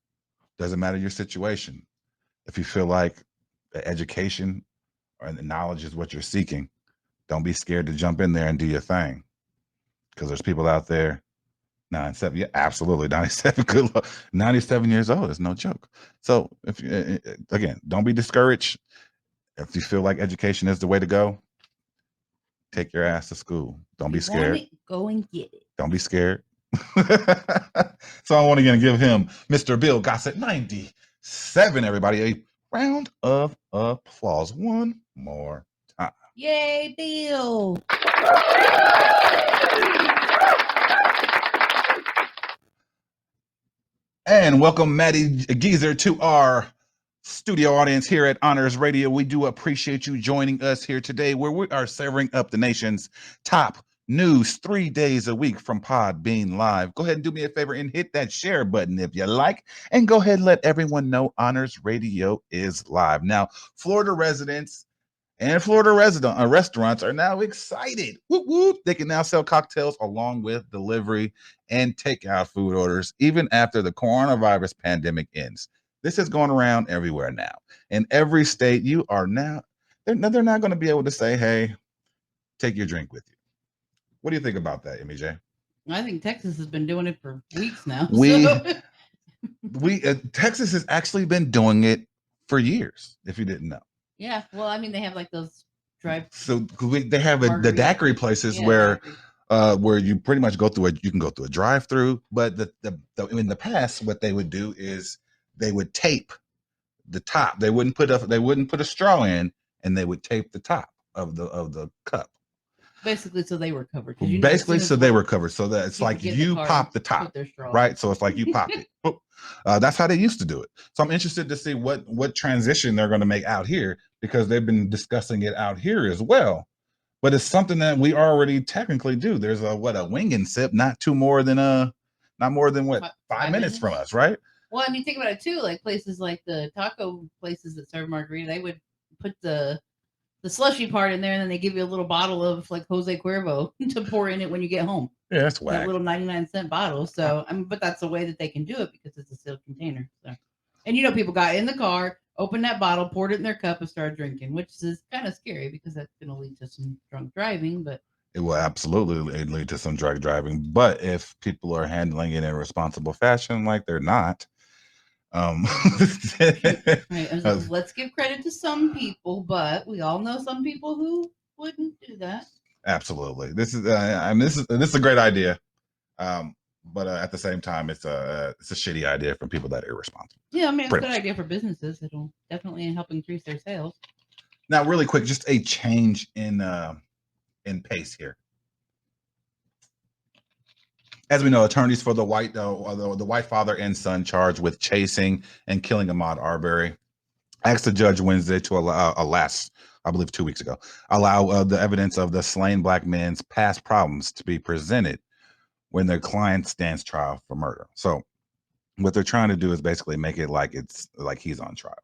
Doesn't matter your situation. If you feel like the education or the knowledge is what you're seeking, don't be scared to jump in there and do your thing. Because there's people out there, 97, yeah, absolutely, 97, good luck. 97 years old is no joke. So if again, don't be discouraged. If you feel like education is the way to go, take your ass to school. Don't be scared. Go and get it. Don't be scared. So I want to again give him, Mr. Bill Gossett, 97, everybody, a round of applause one more Yay, Bill. And welcome, Maddie Geezer, to our studio audience here at Honors Radio. We do appreciate you joining us here today, where we are serving up the nation's top news 3 days a week from Podbean Live. Go ahead and do me a favor and hit that share button if you like, and go ahead and let everyone know Honors Radio is live. Now, Florida residents and Florida restaurants are now excited. Whoop, whoop. They can now sell cocktails along with delivery and takeout food orders, even after the coronavirus pandemic ends. This is going around everywhere now. In every state, you are now, they're not going to be able to say, hey, take your drink with you. What do you think about that, MEJ? I think Texas has been doing it for weeks now. Texas has actually been doing it for years, if you didn't know. Yeah, well, I mean, they have like those drive. So they have the daiquiri places where you pretty much you can go through a drive-through. But in the past, what they would do is they would tape the top. They wouldn't put a straw in, and they would tape the top of the cup. Basically, so they were covered. They were covered. So that it's like you pop the top, right? So it's like you pop it. That's how they used to do it. So I'm interested to see what transition they're going to make out here, because they've been discussing it out here as well. But it's something that we already technically do. There's a wing and sip, not more than 5 minutes from us, right? Well, I mean, think about it too. Like places like the taco places that serve margarita, they would put the slushy part in there, and then they give you a little bottle of like Jose Cuervo to pour in it when you get home. Yeah, that's whack. That little 99-cent bottle. So, but that's the way that they can do it, because it's a sealed container. So, and people got in the car, opened that bottle, poured it in their cup, and started drinking, which is kind of scary because that's going to lead to some drunk driving. But it will absolutely lead to some drunk driving. But if people are handling it in a responsible fashion, like they're not. Let's give credit to some people, but we all know some people who wouldn't do that. Absolutely. This is a great idea. But at the same time, it's a shitty idea from people that are irresponsible. Yeah, I mean, it's a good idea for businesses. It'll definitely help increase their sales. Now, really quick, just a change in pace here. As we know, attorneys for the white father and son charged with chasing and killing Ahmaud Arbery asked the judge Wednesday to allow, I believe 2 weeks ago, allow the evidence of the slain black men's past problems to be presented when their client stands trial for murder. So what they're trying to do is basically make it like it's like he's on trial.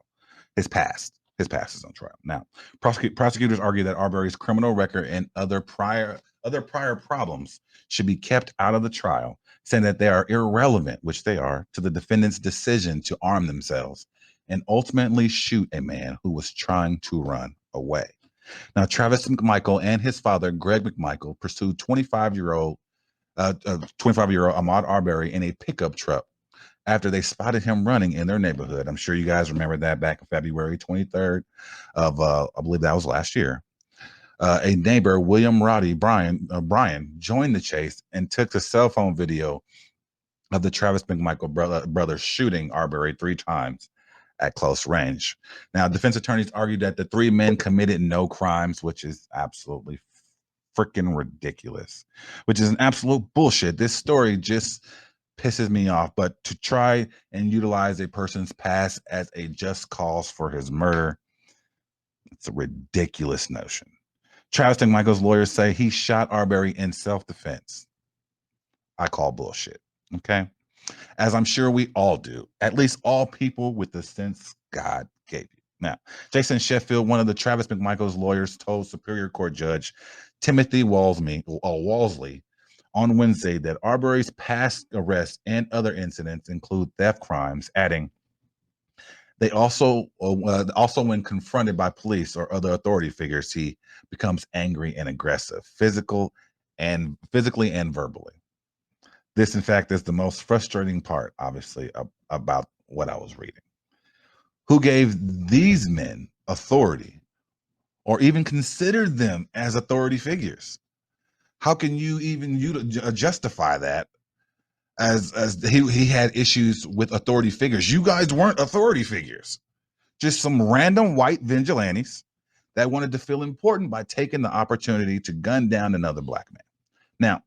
His past is on trial. Now, prosecutors argue that Arbery's criminal record and other prior problems should be kept out of the trial, saying that they are irrelevant, which they are, to the defendant's decision to arm themselves and ultimately shoot a man who was trying to run away. Now, Travis McMichael and his father, Greg McMichael, pursued 25-year-old Ahmaud Arbery in a pickup truck after they spotted him running in their neighborhood. I'm sure you guys remember that back in February 23rd of, I believe that was last year. A neighbor, William Roddy Brian, joined the chase and took the cell phone video of the Travis McMichael brother shooting Arbery 3 times at close range. Now, defense attorneys argued that the 3 men committed no crimes, which is absolutely freaking ridiculous, which is an absolute bullshit. This story just pisses me off. But to try and utilize a person's past as a just cause for his murder, it's a ridiculous notion. Travis McMichael's lawyers say he shot Arbery in self-defense. I call bullshit. Okay. As I'm sure we all do, at least all people with the sense God gave you. Now, Jason Sheffield, one of the Travis McMichael's lawyers, told Superior Court Judge Timothy Walsley on Wednesday that Arbery's past arrests and other incidents include theft crimes, adding, they also when confronted by police or other authority figures, he becomes angry and aggressive, physically and verbally. This, in fact, is the most frustrating part, obviously, about what I was reading. Who gave these men authority or even considered them as authority figures? How can you even justify that as he had issues with authority figures? You guys weren't authority figures. Just some random white vigilantes that wanted to feel important by taking the opportunity to gun down another black man. Now,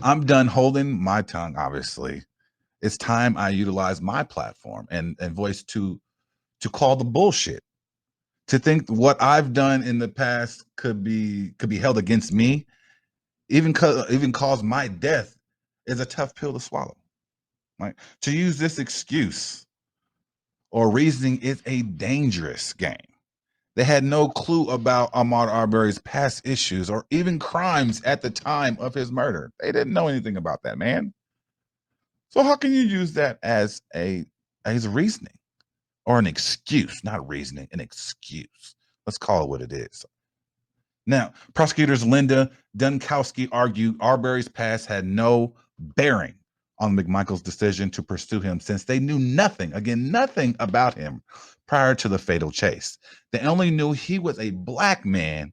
I'm done holding my tongue, obviously. It's time I utilize my platform and voice to call the bullshit. To think what I've done in the past could be held against me, even cause my death, is a tough pill to swallow. Right? To use this excuse or reasoning is a dangerous game. They had no clue about Ahmaud Arbery's past issues or even crimes at the time of his murder. They didn't know anything about that man. So how can you use that as reasoning or an excuse? Not reasoning, an excuse. Let's call it what it is. Now, prosecutors Linda Dunkowski argue Arbery's past had no bearing on McMichael's decision to pursue him since they knew nothing about him prior to the fatal chase. They only knew he was a black man,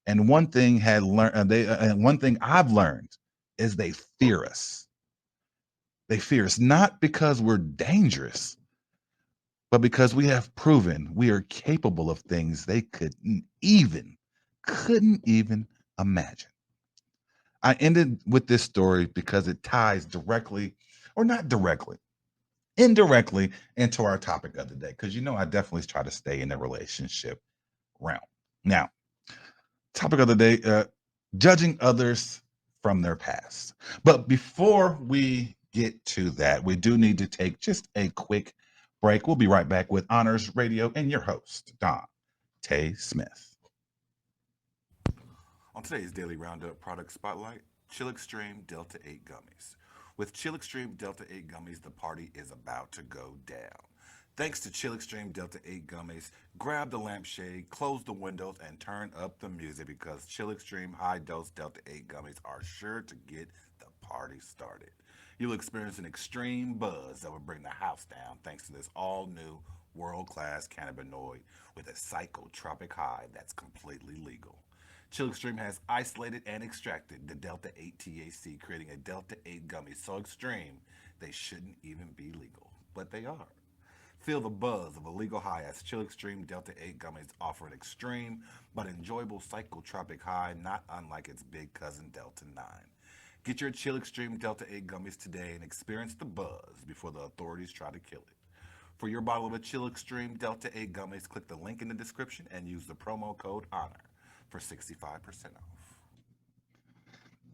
and one thing I've learned is they fear us. They fear us not because we're dangerous, but because we have proven we are capable of things they couldn't even imagine. I ended with this story because it ties directly, or not directly, indirectly into our topic of the day. Because I definitely try to stay in the relationship realm. Now, topic of the day, judging others from their past. But before we get to that, we do need to take just a quick break. We'll be right back with Honors Radio and your host, Dante Smith. On today's Daily Roundup Product Spotlight, Chill Extreme Delta 8 Gummies. With Chill Extreme Delta 8 Gummies, the party is about to go down. Thanks to Chill Extreme Delta 8 Gummies, grab the lampshade, close the windows, and turn up the music because Chill Extreme High Dose Delta 8 Gummies are sure to get the party started. You'll experience an extreme buzz that will bring the house down thanks to this all-new world-class cannabinoid with a psychotropic high that's completely legal. Chill Extreme has isolated and extracted the Delta 8 THC, creating a Delta 8 gummy so extreme they shouldn't even be legal, but they are. Feel the buzz of a legal high as Chill Extreme Delta 8 gummies offer an extreme but enjoyable psychotropic high not unlike its big cousin Delta 9. Get your Chill Extreme Delta 8 gummies today and experience the buzz before the authorities try to kill it. For your bottle of a Chill Extreme Delta 8 gummies, click the link in the description and use the promo code HONOR for 65% off.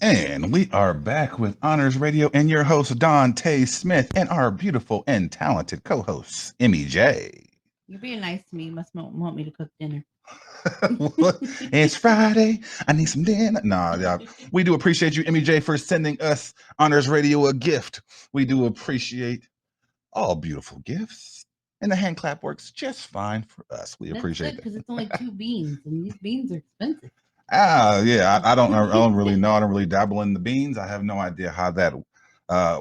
And we are back with Honors Radio and your host, Dante Smith, and our beautiful and talented co-host, Emmy J. You're being nice to me. You must want me to cook dinner. It's Friday. I need some dinner. Yeah. We do appreciate you, Emmy J, for sending us Honors Radio a gift. We do appreciate all beautiful gifts. And the hand clap works just fine for us. We appreciate it because it's only 2 beans, and these beans are expensive. Yeah, I don't really know. I don't really dabble in the beans. I have no idea how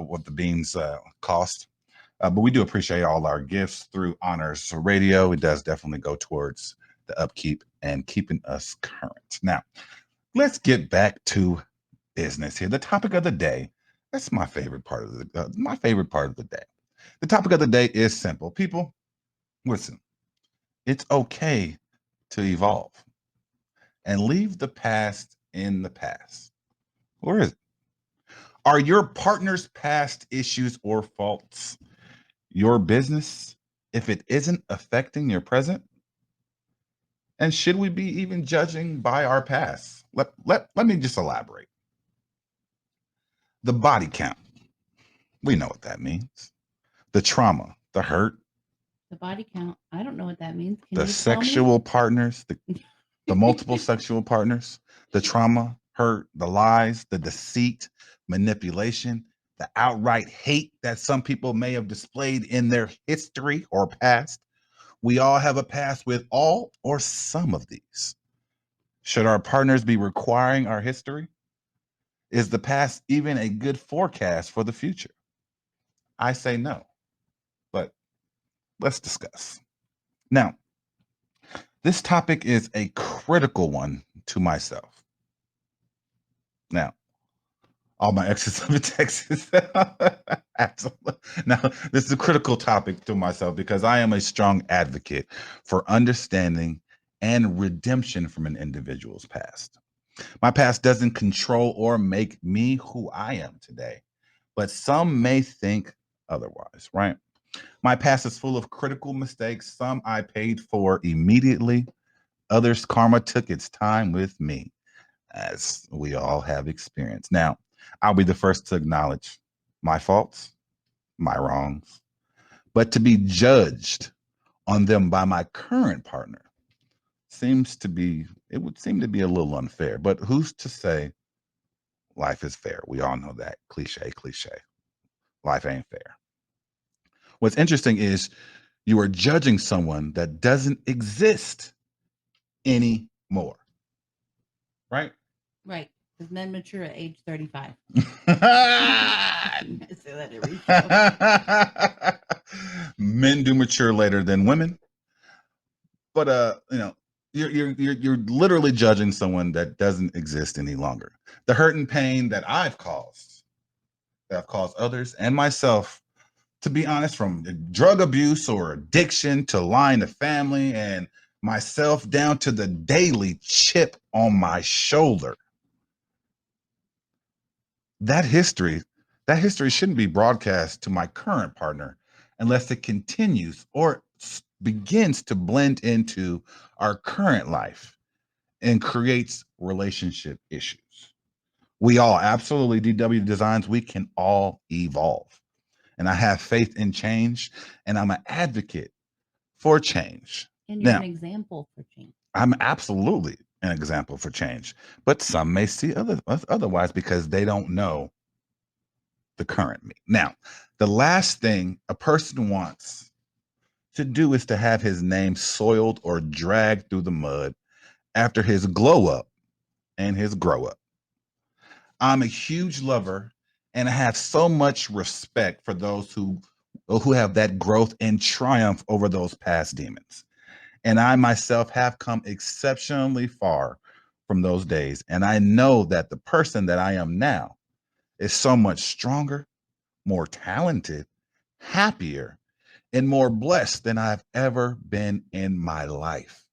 what the beans cost. But we do appreciate all our gifts through Honors Radio. It does definitely go towards the upkeep and keeping us current. Now, let's get back to business here. The topic of the day. That's my favorite part of the day. The topic of the day is simple. People, listen, it's okay to evolve and leave the past in the past. Where is it? Are your partner's past issues or faults your business if it isn't affecting your present? And should we be even judging by our past? Let me just elaborate. The body count. We know what that means. The trauma, the hurt. The body count. I don't know what that means. Can the sexual partners, the multiple sexual partners, the trauma, hurt, the lies, the deceit, manipulation, the outright hate that some people may have displayed in their history or past. We all have a past with all or some of these. Should our partners be requiring our history? Is the past even a good forecast for the future? I say no, but let's discuss. Now, this topic is a critical one to myself. Now, all my exes live in Texas. Absolutely. Now, this is a critical topic to myself because I am a strong advocate for understanding and redemption from an individual's past. My past doesn't control or make me who I am today, but some may think otherwise, right? My past is full of critical mistakes. Some I paid for immediately, others, karma took its time with me, as we all have experienced. Now, I'll be the first to acknowledge my faults, my wrongs, but to be judged on them by my current partner it would seem to be a little unfair. But who's to say life is fair? We all know that cliche. Life ain't fair. What's interesting is you are judging someone that doesn't exist anymore, right? Right. Because men mature at age 35. I say that every show. Men do mature later than women, but you're literally judging someone that doesn't exist any longer. The hurt and pain that I've caused others and myself, to be honest, from drug abuse or addiction to lying to family and myself, down to the daily chip on my shoulder. That history shouldn't be broadcast to my current partner unless it continues or begins to blend into our current life and creates relationship issues. We all, absolutely, DW Designs, we can all evolve. And I have faith in change, and I'm an advocate for change. And you're Now, an example for change. I'm absolutely an example for change, but some may see otherwise because they don't know the current me. Now, the last thing a person wants to do is to have his name soiled or dragged through the mud after his glow up and his grow up. I'm a huge lover, and I have so much respect for those who have that growth and triumph over those past demons. And I myself have come exceptionally far from those days. And I know that the person that I am now is so much stronger, more talented, happier, and more blessed than I've ever been in my life.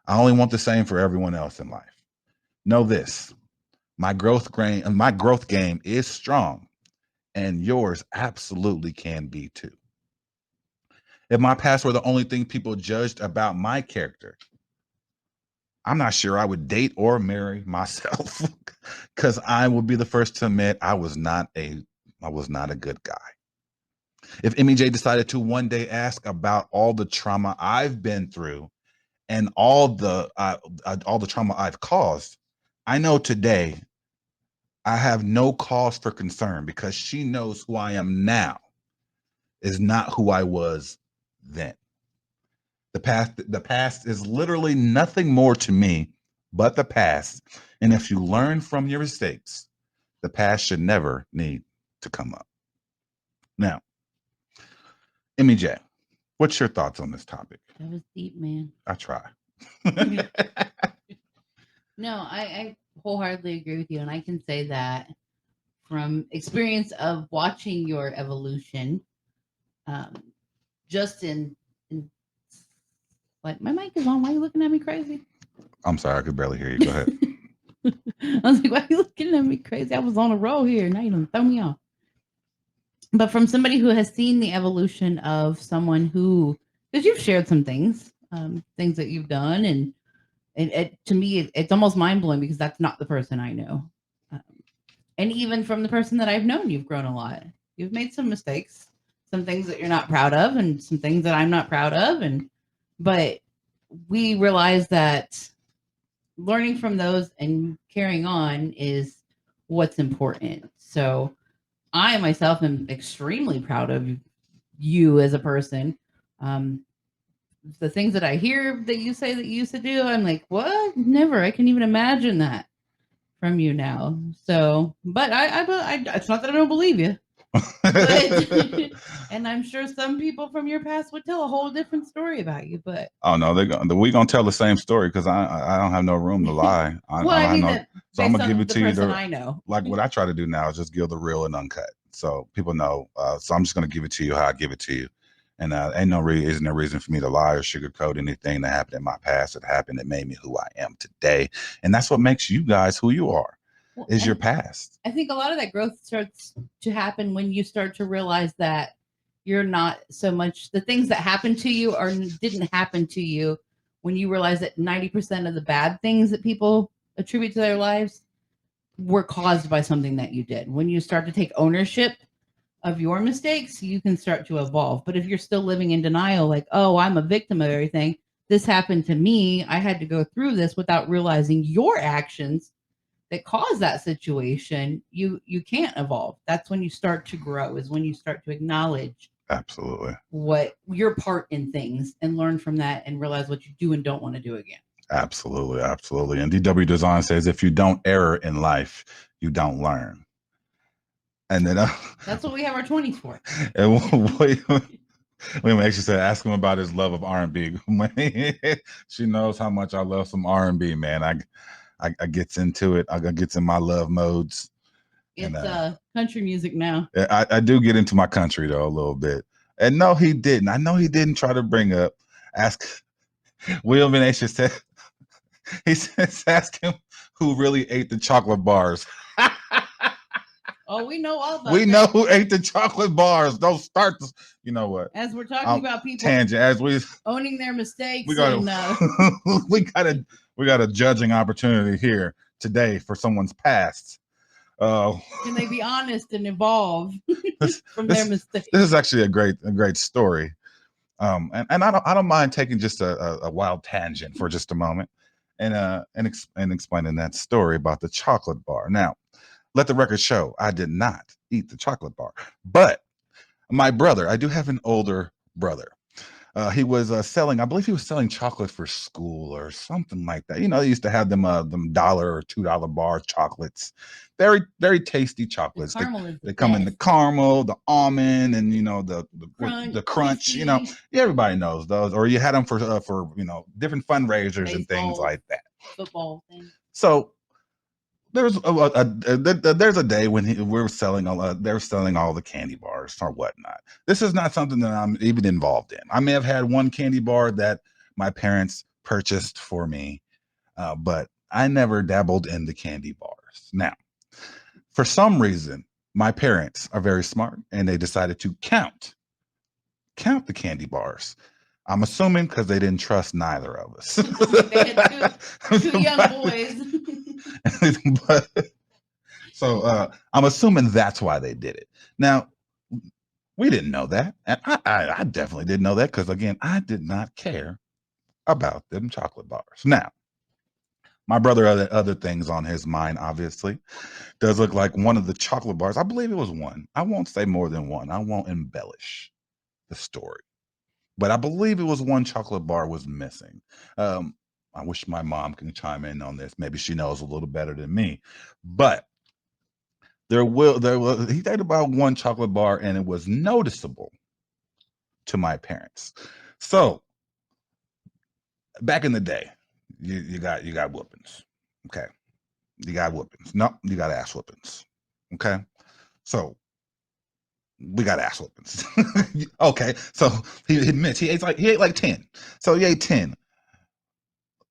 I only want the same for everyone else in life. Know this, my growth game is strong, and yours absolutely can be too. If my past were the only thing people judged about my character, I'm not sure I would date or marry myself, because I will be the first to admit I was not a good guy. If MEJ decided to one day ask about all the trauma I've been through and all the trauma I've caused, I know today I have no cause for concern, because she knows who I am now is not who I was then. The past is literally nothing more to me but the past. And if you learn from your mistakes, the past should never need to come up. Now, MEJ, what's your thoughts on this topic? That was deep, man. I try. No, I wholeheartedly agree with you. And I can say that from experience of watching your evolution, just in what, my mic is on. Why are you looking at me crazy? I'm sorry, I could barely hear you. Go ahead. I was like, why are you looking at me crazy? I was on a roll here. Now you're going to throw me off. But from somebody who has seen the evolution of someone who, because you've shared some things, things that you've done. And to me, it's almost mind blowing, because that's not the person I know. And even from the person that I've known, you've grown a lot. You've made some mistakes, some things that you're not proud of, and some things that I'm not proud of. But we realize that learning from those and carrying on is what's important. So I myself am extremely proud of you as a person. The things that I hear that you say that you used to do, I'm like, what? Never. I can't even imagine that from you now. So, but I it's not that I don't believe you. But, and I'm sure some people from your past would tell a whole different story about you. But oh no, we're gonna tell the same story, because I don't have no room to lie. Well, I mean, so I'm gonna give it to you. I know. Like what I try to do now is just give the real and uncut, so people know. So I'm just gonna give it to you how I give it to you, And isn't no reason for me to lie or sugarcoat anything that happened in my past. That happened that made me who I am today. And that's what makes you guys who you are, is your past. I think a lot of that growth starts to happen when you start to realize that you're not so much the things that happened to you or didn't happen to you. When you realize that 90% of the bad things that people attribute to their lives were caused by something that you did. When you start to take ownership of your mistakes, you can start to evolve. But if you're still living in denial, like, oh, I'm a victim of everything, this happened to me, I had to go through this, without realizing your actions that caused that situation, you can't evolve. That's when you start to grow, is when you start to acknowledge Absolutely what your part in things and learn from that and realize what you do and don't want to do again. Absolutely. And DW Design says, if you don't err in life, you don't learn. And then that's what we have our 20s for. And William actually said, ask him about his love of R&B. She knows how much I love some R&B, man. I gets into it. I gets in my love modes. It's country music now. I do get into my country though a little bit. And no, he didn't. I know he didn't try to bring up. Ask William and Aisha said. He says, ask him who really ate the chocolate bars. Oh, we know all about We that. know who ate the chocolate bars. Don't start this. You know what? As we're talking about people tangent, as we owning their mistakes, we got we got a judging opportunity here today for someone's past. Can they be honest and evolve from their mistakes? This is actually a great story. And I don't mind taking just a wild tangent for just a moment and explaining that story about the chocolate bar. Now, let the record show I did not eat the chocolate bar, but my brother, I do have an older brother. He was selling, I believe he was selling chocolate for school or something like that. You know, they used to have them $1 or $2 bar chocolates. Very, very tasty chocolates. They come in the caramel, the almond, and the crunch. You know, everybody knows those. Or you had them for different fundraisers baseball, and things like that. Football thing. So there's a day when they're selling all the candy bars or whatnot. This is not something that I'm even involved in. I may have had one candy bar that my parents purchased for me, but I never dabbled in the candy bars. Now, for some reason, my parents are very smart and they decided to count the candy bars. I'm assuming because they didn't trust neither of us. They had two young boys. So I'm assuming that's why they did it. Now, we didn't know that. And I definitely didn't know that because, again, I did not care about them chocolate bars. Now, my brother had other things on his mind, obviously. Does look like one of the chocolate bars. I believe it was one. I won't say more than one. I won't embellish the story. But I believe it was one chocolate bar was missing. I wish my mom can chime in on this. Maybe she knows a little better than me. But he ate about one chocolate bar, and it was noticeable to my parents. So back in the day, you got whoopings. Okay. You got whoopings. No, you got ass whoopings. Okay. So we got ass whoopings. Okay. So he admits he ate like 10. So he ate 10.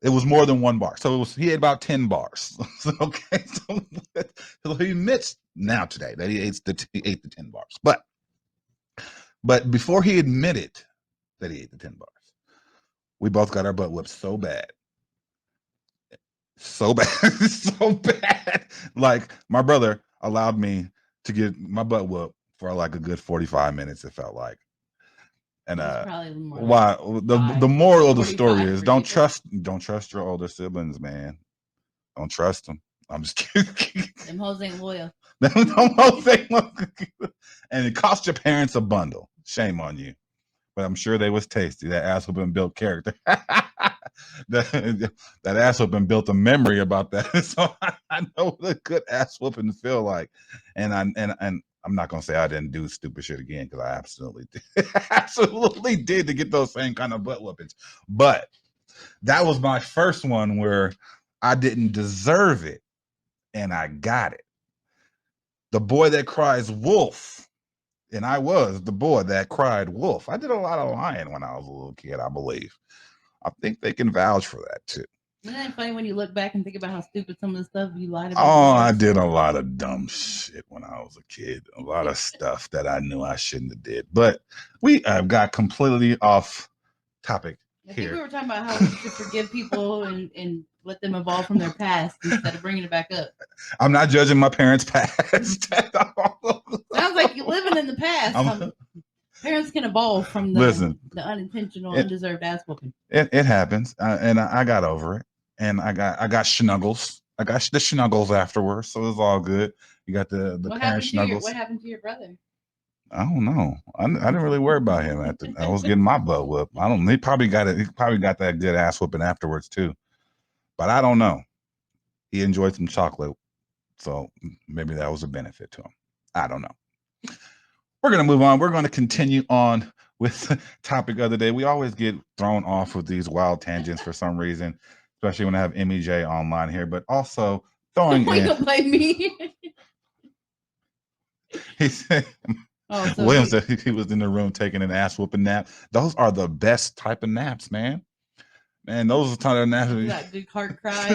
It was more than one bar. So he ate about 10 bars. Okay. So he admits now today that he ate the 10 bars. But before he admitted that he ate the 10 bars, we both got our butt whipped so bad. So bad. Like, my brother allowed me to get my butt whooped for like a good 45 minutes, it felt like. And why the moral of the story is don't trust your older siblings, man. Don't trust them. I'm just kidding. Them hoes ain't loyal. And it cost your parents a bundle. Shame on you. But I'm sure they was tasty. That ass whooping built character. that ass whooping built a memory about that. So I know what a good ass whooping feel like. And I'm not gonna say I didn't do stupid shit again because I absolutely did to get those same kind of butt whoopings. But that was my first one where I didn't deserve it and I got it. The boy that cries wolf And I was the boy that cried wolf. I did a lot of lying when I was a little kid, I believe. I think they can vouch for that too. Isn't that funny when you look back and think about how stupid some of the stuff you lied about Oh, was? I did a lot of dumb shit when I was a kid. A lot of stuff that I knew I shouldn't have did. But we got completely off topic I think we here. were talking about how we should forgive people and let them evolve from their past instead of bringing it back up. I'm not judging my parents' past. Sounds like you're living in the past. Parents can evolve from the unintentional, undeserved ass whooping. It happens, and I got over it, and I got snuggles. I got the snuggles afterwards, so it's all good. You got the parent snuggles. What happened to your brother? I don't know. I didn't really worry about him I was getting my butt whooped. I don't. He probably got it. He probably got that good ass whooping afterwards too, but I don't know. He enjoyed some chocolate, so maybe that was a benefit to him. I don't know. We're going to move on. We're going to continue on with the topic of the day. We always get thrown off with these wild tangents for some reason, especially when I have MEJ online here, but also throwing in. Don't blame me. He said, William said he was in the room taking an ass whooping nap. Those are the best type of naps, man. Man, those are the type of naps. That good heart cry.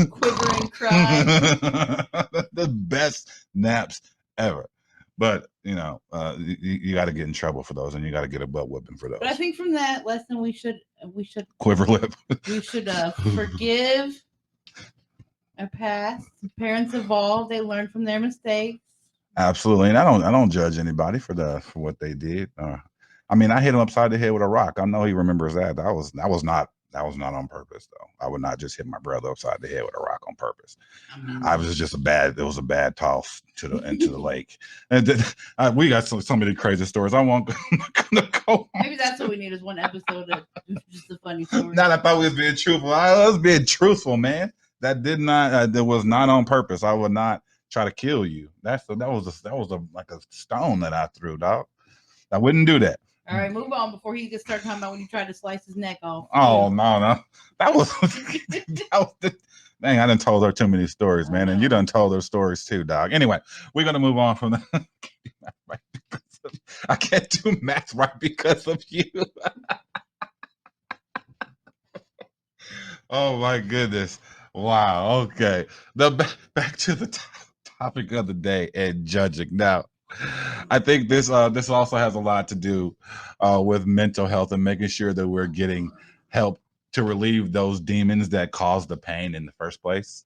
Quivering cry. The best naps ever. But you you got to get in trouble for those, and you got to get a butt whipping for those. But I think from that lesson, we should quiver lip. We should forgive our past. Parents evolve; they learn from their mistakes. Absolutely, and I don't judge anybody for what they did. I mean, I hit him upside the head with a rock. I know he remembers that. That was not on purpose, though. I would not just hit my brother upside the head with a rock on purpose. It was a bad toss into the lake. And we got so many crazy stories. I'm not gonna go. Maybe that's what we need is one episode of just a funny story. Not I thought we was being truthful. I was being truthful, man. That did not. That was not on purpose. I would not try to kill you. That was like a stone that I threw, dog. I wouldn't do that. All right, move on before he gets started talking about when you tried to slice his neck off. Oh, no. That was dang, I done told her too many stories, man. And you done told her stories too, dog. Anyway, we're going to move on from that. I can't do math right because of you. Oh, my goodness. Wow. Okay. Back to the topic of the day and judging. Now, I think this also has a lot to do with mental health and making sure that we're getting help to relieve those demons that cause the pain in the first place.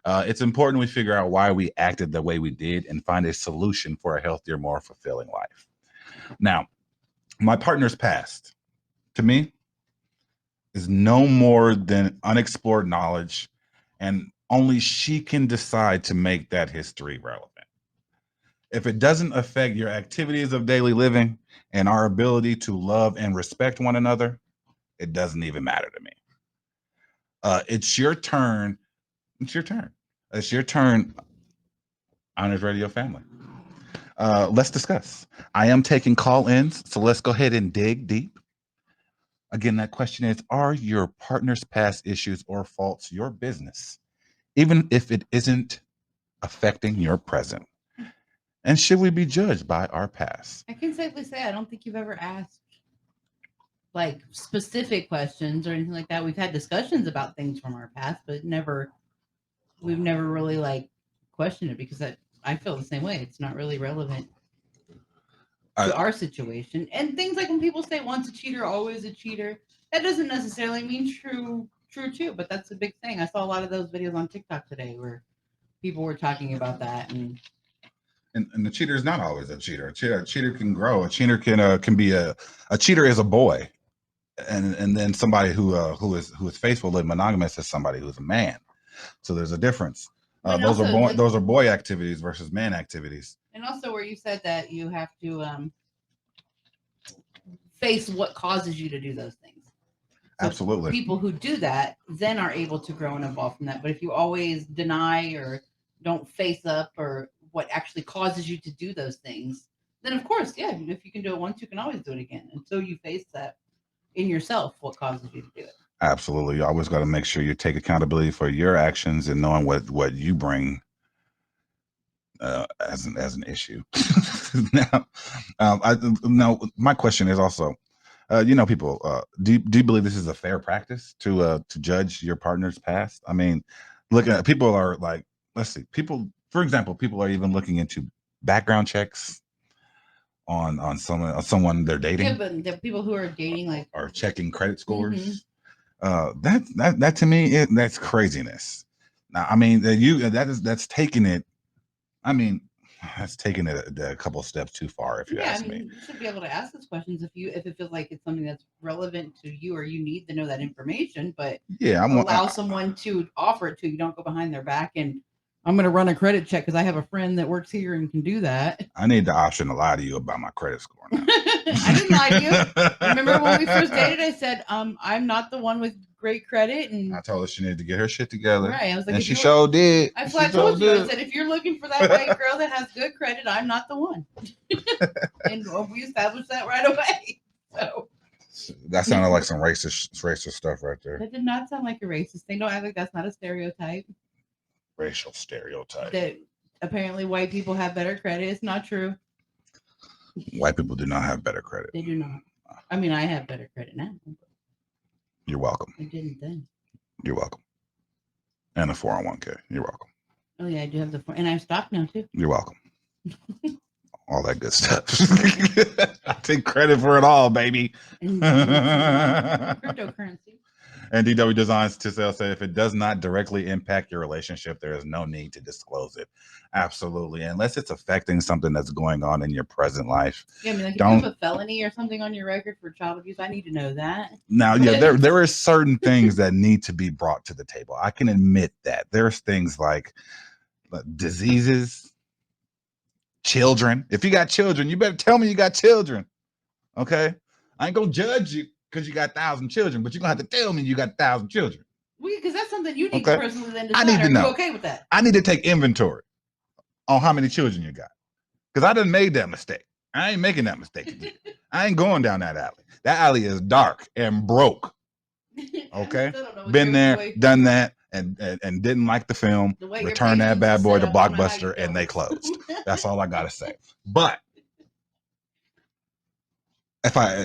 It's important we figure out why we acted the way we did and find a solution for a healthier, more fulfilling life. Now, my partner's past, to me, is no more than unexplored knowledge, and only she can decide to make that history relevant. If it doesn't affect your activities of daily living and our ability to love and respect one another, it doesn't even matter to me. It's your turn. It's your turn. It's your turn, Honors Radio family. Let's discuss. I am taking call-ins, so let's go ahead and dig deep. Again, that question is, are your partner's past issues or faults your business, even if it isn't affecting your present? And should we be judged by our past? I can safely say I don't think you've ever asked like specific questions or anything like that. We've had discussions about things from our past, but we've never really like questioned it because I feel the same way. It's not really relevant to our situation. And things like when people say once a cheater, always a cheater, that doesn't necessarily mean true too, but that's a big thing. I saw a lot of those videos on TikTok today where people were talking about that. And the cheater is not always a cheater. A cheater can grow. A cheater can be a cheater is a boy, and then somebody who is faithful and monogamous is somebody who's a man. So there's a difference. Those are boy activities versus man activities. And also where you said that you have to face what causes you to do those things. So absolutely. People who do that then are able to grow and evolve from that. But if you always deny or don't face up or what actually causes you to do those things, then of course, yeah, if you can do it once, you can always do it again until you face that in yourself, what causes you to do it. Absolutely. You always got to make sure you take accountability for your actions and knowing what you bring as an issue. Now, now my question is also, people, do you believe this is a fair practice to judge your partner's past? I mean, look at people are like, let's see, people, for example, people are even looking into background checks on someone they're dating. Yeah, but the people who are dating like are checking credit scores. That to me, that's craziness. Now, I mean, that's taking it. I mean, that's taking it a couple steps too far, if you ask me. You should be able to ask those questions if it feels like it's something that's relevant to you or you need to know that information. But allow someone to offer it to you. Don't go behind their back and I'm going to run a credit check because I have a friend that works here and can do that. I need the option to lie to you about my credit score now. I didn't lie to you. Remember when we first dated, I said, I'm not the one with great credit. And I told her she needed to get her shit together. Right. I was like, and she sure did. I told you. I said, if you're looking for that white girl that has good credit, I'm not the one. And we established that right away. So that sounded like some racist stuff right there. That did not sound like a racist thing. Don't act like that's not a stereotype. Racial stereotype. That apparently white people have better credit. It's not true. White people do not have better credit. They do not. I mean, I have better credit now. You're welcome. I didn't then. You're welcome. And a 401k. You're welcome. Oh yeah, I do have and I have stock now too. You're welcome. All that good stuff. I take credit for it all, baby. And cryptocurrency. And DW Designs to Sell say if it does not directly impact your relationship, there is no need to disclose it. Absolutely. Unless it's affecting something that's going on in your present life. Yeah, I mean, like if you have a felony or something on your record for child abuse, I need to know that. Now, yeah, there are certain things that need to be brought to the table. I can admit that. There's things like diseases, children. If you got children, you better tell me you got children. Okay? I ain't gonna judge you because you got 1,000 children, but you're gonna have to tell me you got 1,000 children. Well, because that's something you need to personally then decide. I need to know. Are you okay with that? I need to take inventory on how many children you got. Because I done made that mistake. I ain't making that mistake again. I ain't going down that alley. That alley is dark and broke. Okay? Been there, done that, and didn't like the film. Returned that bad boy to Blockbuster and they closed. That's all I gotta say. But if I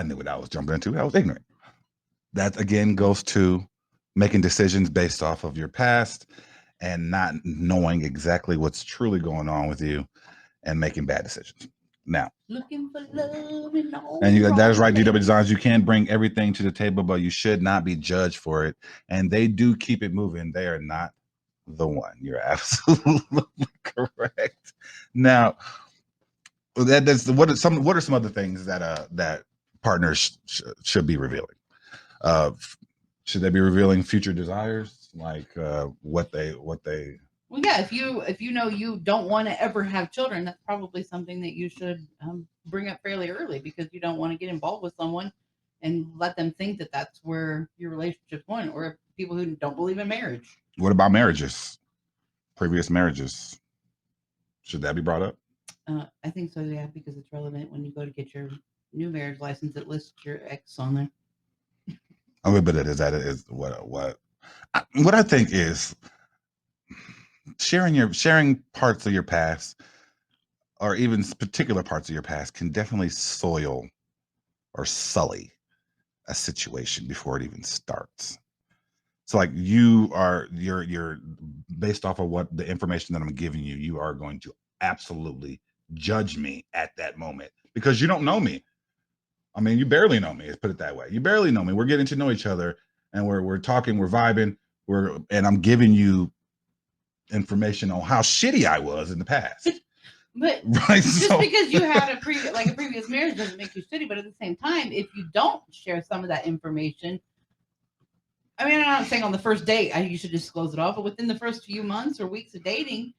knew what I was jumping into. I was ignorant. That again goes to making decisions based off of your past and not knowing exactly what's truly going on with you and making bad decisions. Now, looking for love in all and that is right, DW Designs. You can bring everything to the table, but you should not be judged for it. And they do keep it moving. They are not the one. You're absolutely correct. Now, what are some other things that partners should be revealing? Should they be revealing future desires, like what they Well, yeah, if you know you don't want to ever have children, that's probably something that you should bring up fairly early, because you don't want to get involved with someone and let them think that that's where your relationship's going, or people who don't believe in marriage. What about marriages? Previous marriages, should that be brought up? I think so, yeah, because it's relevant when you go to get your new marriage license. It lists your ex on there. A little bit of what I think is sharing parts of your past, or even particular parts of your past, can definitely soil or sully a situation before it even starts. So like you're based off of what the information that I'm giving you, you are going to absolutely judge me at that moment because you don't know me. I mean, you barely know me. Let's put it that way. You barely know me. We're getting to know each other, and we're talking, we're vibing, and I'm giving you information on how shitty I was in the past. But right, just because you had a previous marriage doesn't make you shitty. But at the same time, if you don't share some of that information, I mean, I'm not saying on the first date you should disclose it all, but within the first few months or weeks of dating,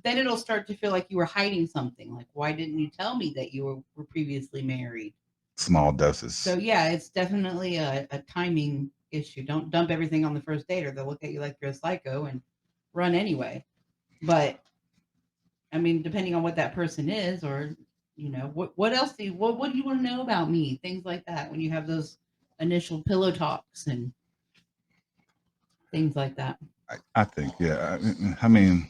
then it'll start to feel like you were hiding something. Like, why didn't you tell me that you were previously married? Small doses. So yeah, it's definitely a timing issue. Don't dump everything on the first date, or they'll look at you like you're a psycho and run anyway. But I mean, depending on what that person is, or what else do you want to know about me? Things like that. When you have those initial pillow talks and things like that. I think, yeah. I mean,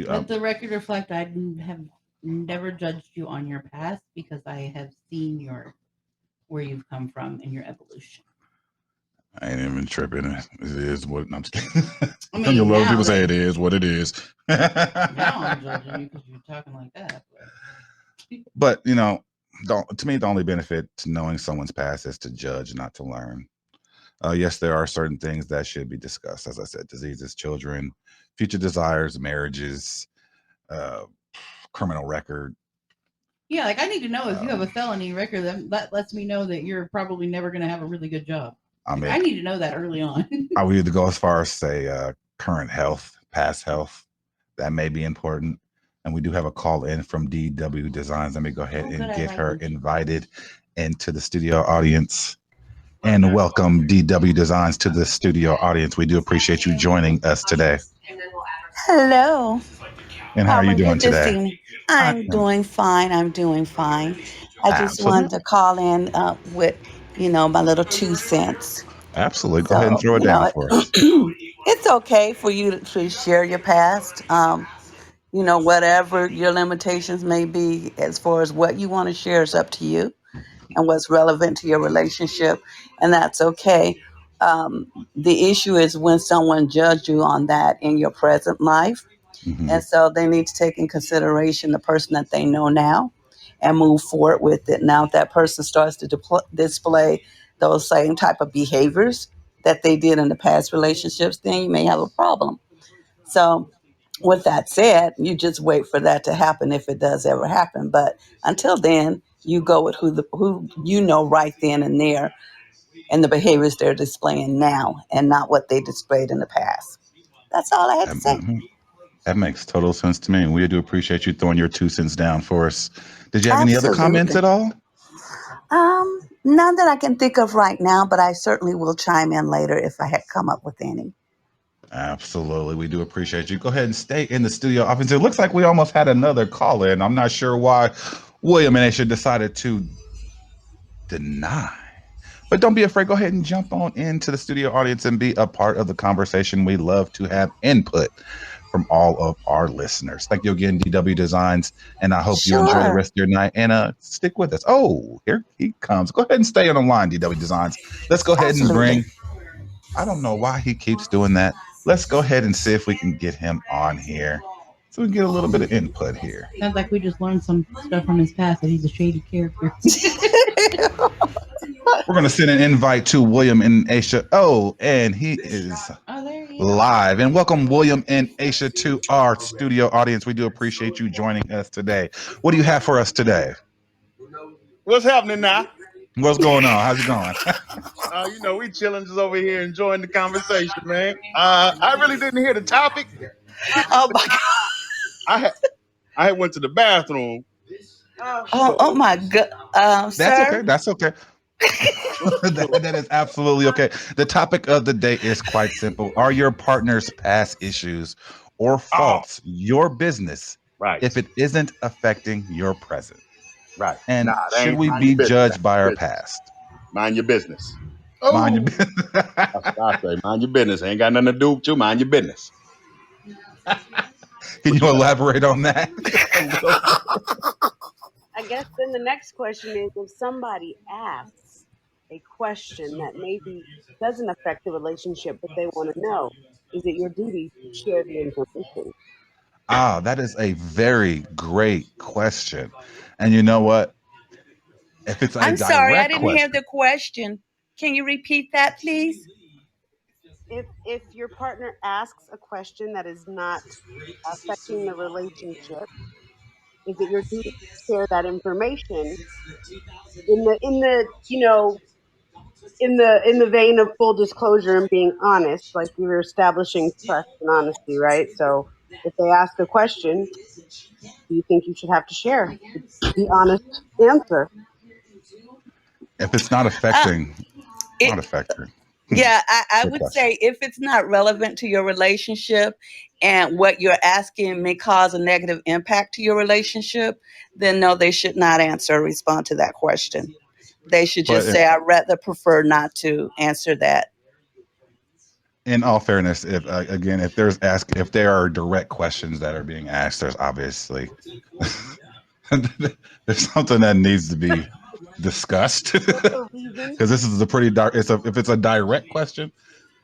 Let the record reflect, I have never judged you on your past because I have seen where you've come from and your evolution. I ain't even tripping. It is what I'm just kidding. I mean, you love now people say that- it is what it is. Now I'm judging you because you're talking like that. But you know, to me, the only benefit to knowing someone's past is to judge, not to learn. Yes, there are certain things that should be discussed. As I said, diseases, children, future desires, marriages, criminal record. Yeah, like I need to know if you have a felony record. That lets me know that you're probably never going to have a really good job. I need to know that early on. I would either go as far as say current health, past health. That may be important. And we do have a call in from DW Designs. Let me go ahead and get her invited into the studio audience. And welcome DW Designs to the studio audience. We do appreciate you joining us today. Hello. And how are you doing today? I'm doing fine. I'm doing fine. I just wanted to Absolutely. call in with, my little 2 cents. Absolutely. Go ahead and So, throw it down for us. it's okay for you to share your past. Whatever your limitations may be as far as what you want to share is up to you and what's relevant to your relationship, and that's okay. The issue is when someone judged you on that in your present life, and so they need to take in consideration the person that they know now and move forward with it. Now, if that person starts to display those same type of behaviors that they did in the past relationships, then you may have a problem. So, with that said, you just wait for that to happen if it does ever happen. But until then, you go with who you know right then and there, and the behaviors they're displaying now, and not what they displayed in the past. That's all I had to say. That makes total sense to me. And we do appreciate you throwing your 2 cents down for us. Did you have any other comments Absolutely. at all? None that I can think of right now, but I certainly will chime in later if I had come up with any. Absolutely. We do appreciate you. Go ahead and stay in the studio office. It looks like we almost had another call in. I'm not sure why William and Aisha decided to deny. But don't be afraid. Go ahead and jump on into the studio audience and be a part of the conversation. We love to have input from all of our listeners. Thank you again, DW Designs. And I hope you enjoy the Sure. rest of your night and stick with us. Oh, here he comes. Go ahead and stay on the line, DW Designs. Let's go ahead and Absolutely. I don't know why he keeps doing that. Let's go ahead and see if we can get him on here so we can get a little bit of input here. Sounds like we just learned some stuff from his past that he's a shady character. We're going to send an invite to William and Aisha. Oh, and he is live. And welcome, William and Aisha, to our studio audience. We do appreciate you joining us today. What do you have for us today? What's happening now? What's going on? How's it going? We chilling just over here enjoying the conversation, man. I really didn't hear the topic. Oh my God. I had went to the bathroom. Oh my God. That's okay. Sir. That's okay. that is absolutely okay. The topic of the day is quite simple. Are your partner's past issues or faults your business Right. if it isn't affecting your present? Right. And Nah, that should ain't we mind be your business. judged by our past? Mind your business. Mind your That's what I say. Mind your business. Ain't got nothing to do with you. Mind your business. Can you elaborate on that? I guess then the next question is if somebody asks a question that maybe doesn't affect the relationship, but they want to know, is it your duty to share the information? That is a very great question. And you know what? If it's a I'm sorry, I direct didn't hear question, the question. Can you repeat that, please? If your partner asks a question that is not affecting the relationship, is it your duty to share that information in the vein of full disclosure and being honest, like you're establishing trust and honesty, right? So if they ask a question, do you think you should have to share the honest answer? if it's not Uh, affecting, it, not affecting. yeah, I Good would question. say if it's not relevant to your relationship and what you're asking may cause a negative impact to your relationship, then no, they should not answer or respond to that question. They should But just say, I'd rather prefer not to answer that. in all fairness, if again, if there are direct questions that are being asked, there's obviously there's something that needs to be discussed What's the reason? because this is a pretty dark. If it's a direct question,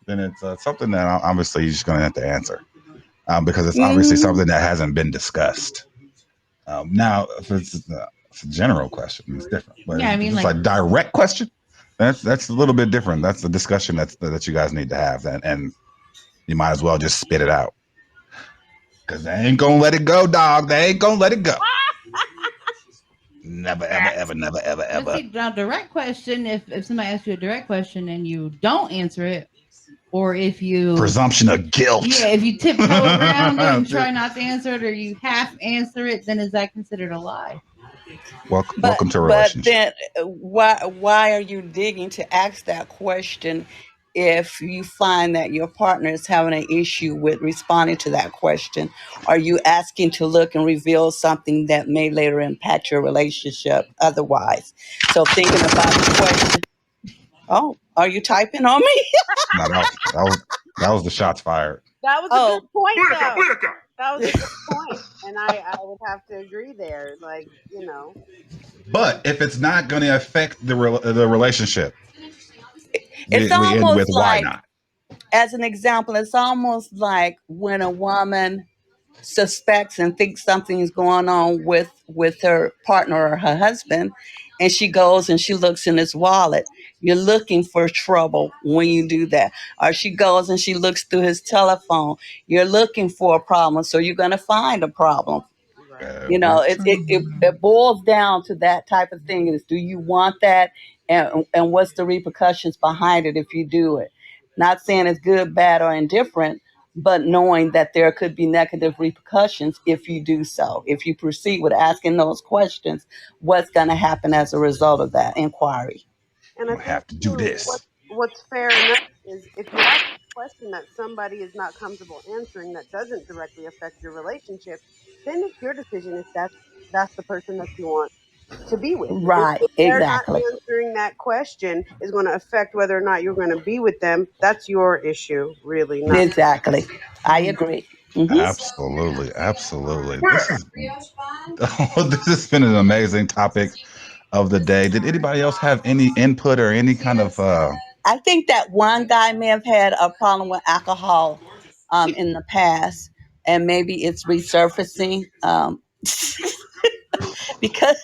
then it's something that obviously you're just going to have to answer because it's obviously Mm, something that hasn't been discussed. Now, if it's a general question, it's different. But Yeah, I if mean, it's like, a direct question, that's a little bit different. That's the discussion that you guys need to have, and you might as well just spit it out because they ain't gonna let it go, dog. They ain't gonna let it go. Never, ever, ever, never, ever, but ever. see, now direct question. If somebody asks you a direct question and you don't answer it, or if you Presumption of guilt. yeah, if you tiptoe around it and try not to answer it, or you half answer it, then is that considered a lie? Welcome to a but relationship. then why are you digging to ask that question if you find that your partner is having an issue with responding to that question? Are you asking to look and reveal something that may later impact your relationship otherwise? So thinking about the question. Oh, are you typing on me? No, that was the shots fired. That was a Oh, good point, though. That was a good point, and I would have to agree there. Like, But if it's not going to affect the relationship, it's we end with almost why like, not? as an example, it's almost like when a woman suspects and thinks something is going on with her partner or her husband, and she goes and she looks in his wallet. You're looking for trouble when you do that. Or she goes and she looks through his telephone. You're looking for a problem, so you're going to find a problem. right. Every It boils down to that type of thing: is do you want that, and what's the repercussions behind it if you do it? Not saying it's good, bad, or indifferent, but knowing that there could be negative repercussions if you do so. If you proceed with asking those questions, what's going to happen as a result of that inquiry? And I I'm gonna think have to do too, this. what's fair enough is if you ask a question that somebody is not comfortable answering that doesn't directly affect your relationship, then it's your decision if that's the person that you want to be with. Right, If they're not exactly. answering that question is going to affect whether or not you're going to be with them, that's your issue, really, not. Exactly. I agree. Absolutely, absolutely. This has been an amazing topic of the day. Did anybody else have any input or any kind of I think that one guy may have had a problem with alcohol in the past, and maybe it's resurfacing because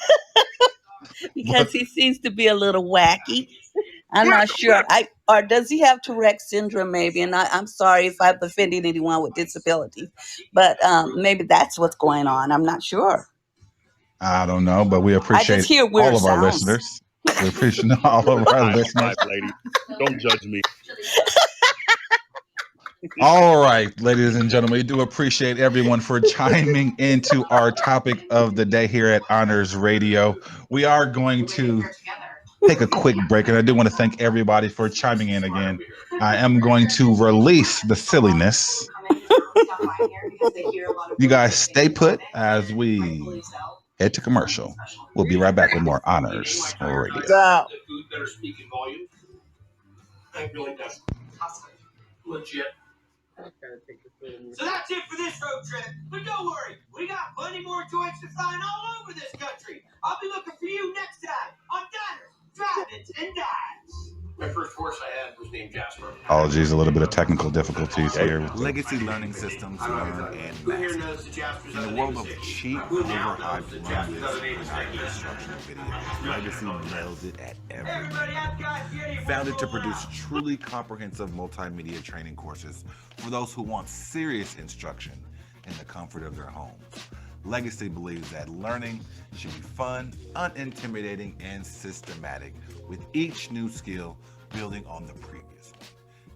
what? he seems to be a little wacky. I'm not sure. Or does he have Tourette syndrome? Maybe. And I'm sorry if I've offended anyone with disabilities, but maybe that's what's going on. I'm not sure. I don't know, but we I just appreciate hear all weird of our sounds. listeners. We appreciate all of our High listeners. five, lady. Don't judge me. All right, ladies and gentlemen, we do appreciate everyone for chiming into our topic of the day here at Honors Radio. We are going to take a quick break, and I do want to thank everybody for chiming in again. I am going to release the silliness. You guys stay put as we head to commercial. We'll be right back with more Honors Radio. So, So that's it for this road trip. But don't worry, we got plenty more joints to find all over this country. I'll be looking for you next time on Diners, Drive-Ins, and Dives. My first horse I had was named Jasper. Apologies, a little bit of technical difficulties here. Legacy Learning Systems learn and master. In the world of cheap, overhyped learn this overnight instructional videos, Legacy nails it at every level. Founded to produce truly comprehensive multimedia training courses for those who want serious instruction in the comfort of their homes. Legacy believes that learning should be fun, unintimidating, and systematic, with each new skill building on the previous one.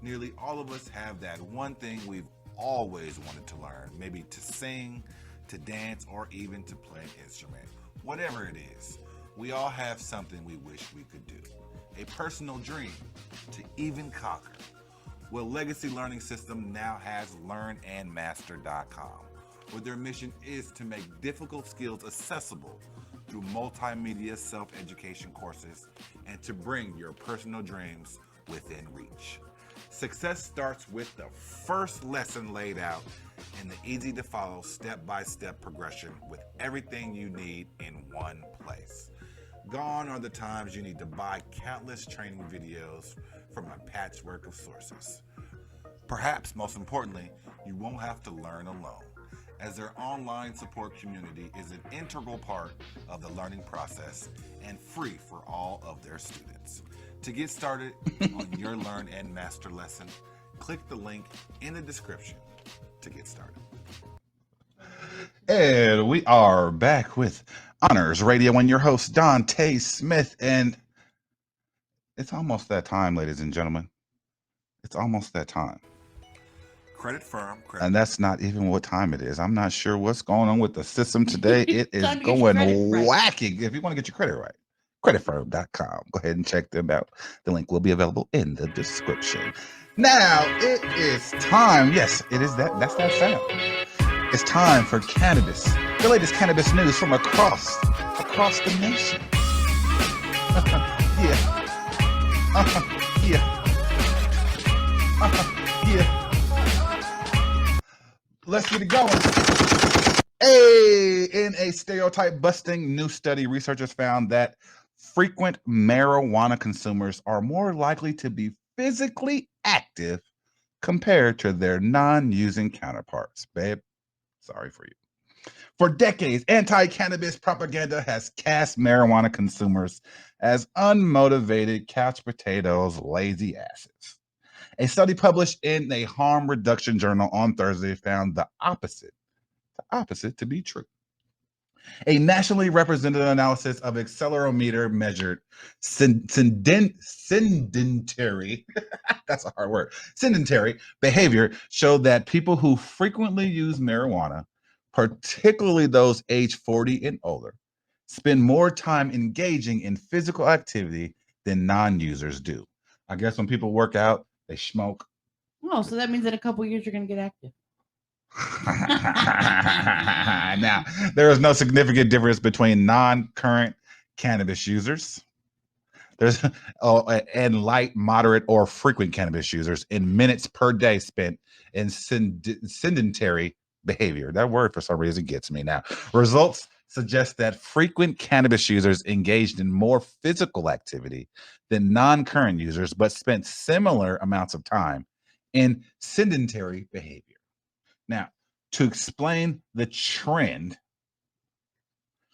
Nearly all of us have that one thing we've always wanted to learn, maybe to sing, to dance, or even to play an instrument. Whatever it is, we all have something we wish we could do. A personal dream to even conquer. Well, Legacy Learning System now has LearnAndMaster.com, where their mission is to make difficult skills accessible through multimedia self-education courses and to bring your personal dreams within reach. Success starts with the first lesson laid out in the easy-to-follow step-by-step progression with everything you need in one place. Gone are the times you need to buy countless training videos from a patchwork of sources. Perhaps most importantly, you won't have to learn alone, as their online support community is an integral part of the learning process and free for all of their students. To get started on your Learn and Master lesson, click the link in the description to get started. And we are back with Honors Radio and your host, Dante Smith. And it's almost that time, ladies and gentlemen. It's almost that time. Credit firm. And that's not even what time it is. I'm not sure what's going on with the system today. It is Time to get going your credit right. whacking. If you want to get your credit right, creditfirm.com. Go ahead and check them out. The link will be available in the description. Now it is time. Yes, it is that. That's that sound. It's time for cannabis. The latest cannabis news from across the nation. Yeah. Let's get it going. Hey, in a stereotype busting new study, researchers found that frequent marijuana consumers are more likely to be physically active compared to their non-using counterparts. Babe, sorry for you. For decades, anti-cannabis propaganda has cast marijuana consumers as unmotivated couch potatoes, lazy asses. A study published in a harm reduction journal on Thursday found the opposite to be true. A nationally represented analysis of accelerometer measured sedentary, that's a hard word, sedentary behavior showed that people who frequently use marijuana, particularly those age 40 and older, spend more time engaging in physical activity than non-users do. I guess when people work out, they smoke. Oh, so that means in a couple of years you're going to get active. Now, there is no significant difference between non-current cannabis users and light, moderate, or frequent cannabis users in minutes per day spent in sedentary behavior. That word, for some reason, gets me now. Results suggest that frequent cannabis users engaged in more physical activity than non-current users, but spent similar amounts of time in sedentary behavior. Now, to explain the trend,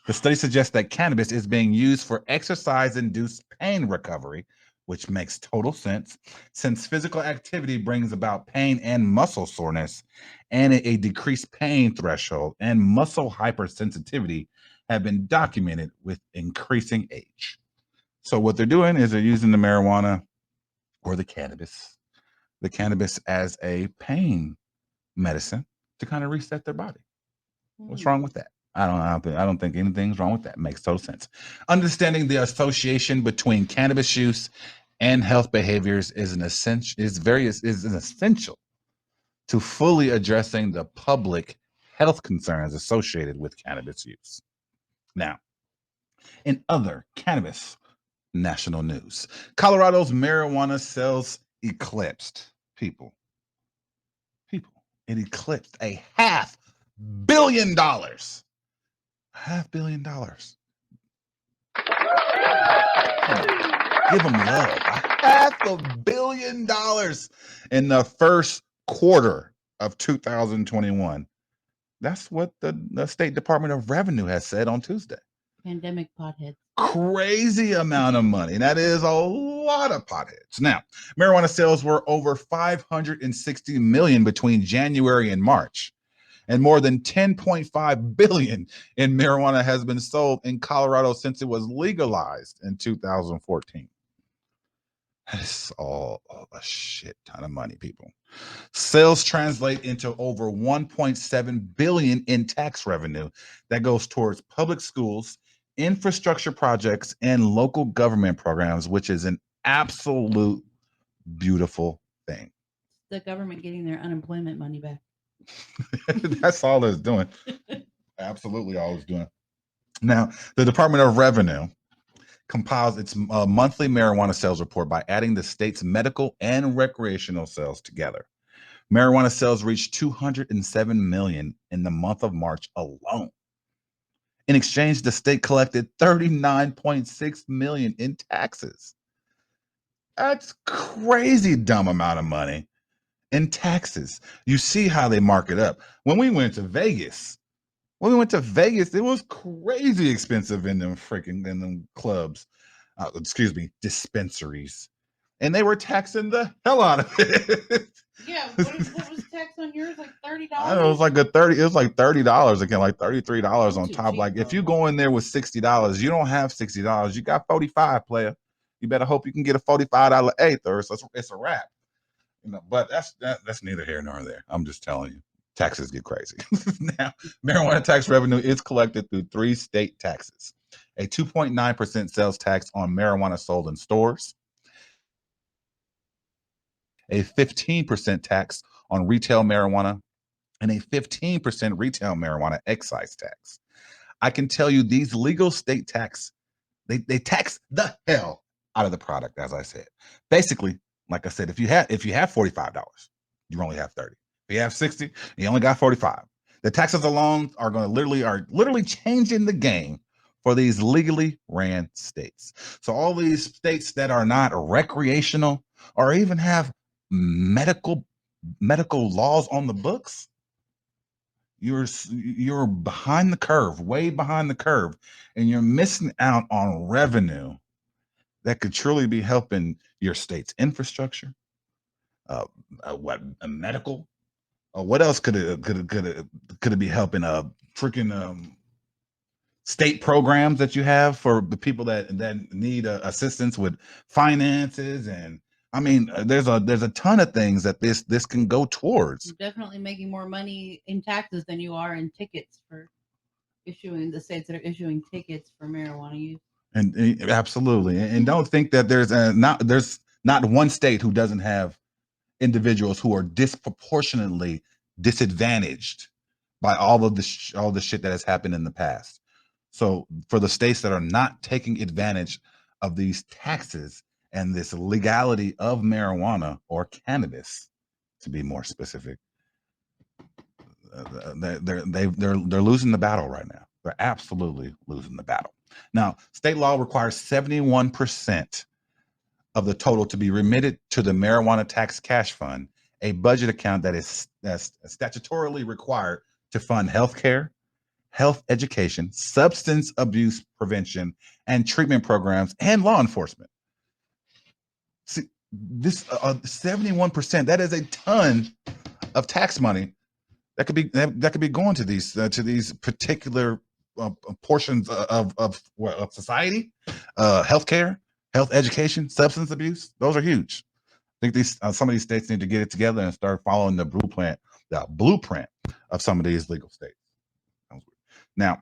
the study suggests that cannabis is being used for exercise-induced pain recovery, which makes total sense, since physical activity brings about pain and muscle soreness, and a decreased pain threshold and muscle hypersensitivity have been documented with increasing age. So what they're doing is they're using the marijuana or the cannabis as a pain medicine to kind of reset their body. What's wrong with that? I don't think anything's wrong with that. It makes total sense. Understanding the association between cannabis use and health behaviors is an essential to fully addressing the public health concerns associated with cannabis use. Now, in other cannabis national news, Colorado's marijuana sales eclipsed people. It eclipsed $500 million. $500 million. Give them love. $500 million in the first quarter of 2021. That's what the State Department of Revenue has said on Tuesday. Pandemic potheads. Crazy amount of money. That is a lot of potheads. Now, marijuana sales were over 560 million between January and March, and more than 10.5 billion in marijuana has been sold in Colorado since it was legalized in 2014. That's all a shit ton of money, people. Sales translate into over 1.7 billion in tax revenue that goes towards public schools, infrastructure projects, and local government programs, which is an absolute beautiful thing. The government getting their unemployment money back. That's all it's doing. Absolutely all it's doing. Now, the Department of Revenue compiles its monthly marijuana sales report by adding the state's medical and recreational sales together. Marijuana sales reached 207 million in the month of March alone. In exchange, the state collected 39.6 million in taxes. That's crazy dumb amount of money in taxes. You see how they mark it up. When we went to Vegas, it was crazy expensive in them clubs. Dispensaries. And they were taxing the hell out of it. Yeah, what was tax on yours? Like $30? I know, it was like $30 again, like $33 on top. Cheap, like if you go in there with $60, you don't have $60. You got 45, player. You better hope you can get a $45 eighth, or it's a wrap. But that's neither here nor there. I'm just telling you, taxes get crazy. Now, marijuana tax revenue is collected through 3 state taxes: a 2.9% sales tax on marijuana sold in stores, a 15% tax on retail marijuana, and a 15% retail marijuana excise tax. I can tell you these legal state tax, they tax the hell out of the product, as I said. Basically, like I said, if you have $45, you only have 30. If you have 60, you only got 45. The taxes alone are literally changing the game for these legally ran states. So all these states that are not recreational or even have medical laws on the books, you're behind the curve, way behind the curve, and you're missing out on revenue that could truly be helping your state's infrastructure. Medical? What else could it be helping? Freaking state programs that you have for the people that need assistance with finances, and I mean, there's a ton of things that this can go towards. You're definitely making more money in taxes than you are in tickets for issuing the states that are issuing tickets for marijuana use. And absolutely, and don't think that there's not one state who doesn't have individuals who are disproportionately disadvantaged by all the shit that has happened in the past. So for the states that are not taking advantage of these taxes and this legality of marijuana or cannabis, to be more specific, they're losing the battle right now. They're absolutely losing the battle. Now, state law requires 71% of the total to be remitted to the marijuana tax cash fund, a budget account that's statutorily required to fund healthcare, health education, substance abuse prevention and treatment programs, and law enforcement. See, this 71%, that is a ton of tax money that could be going to these particular portions of society, healthcare, health education, substance abuse. Those are huge. I think some of these states need to get it together and start following the blueprint of some of these legal states. Now,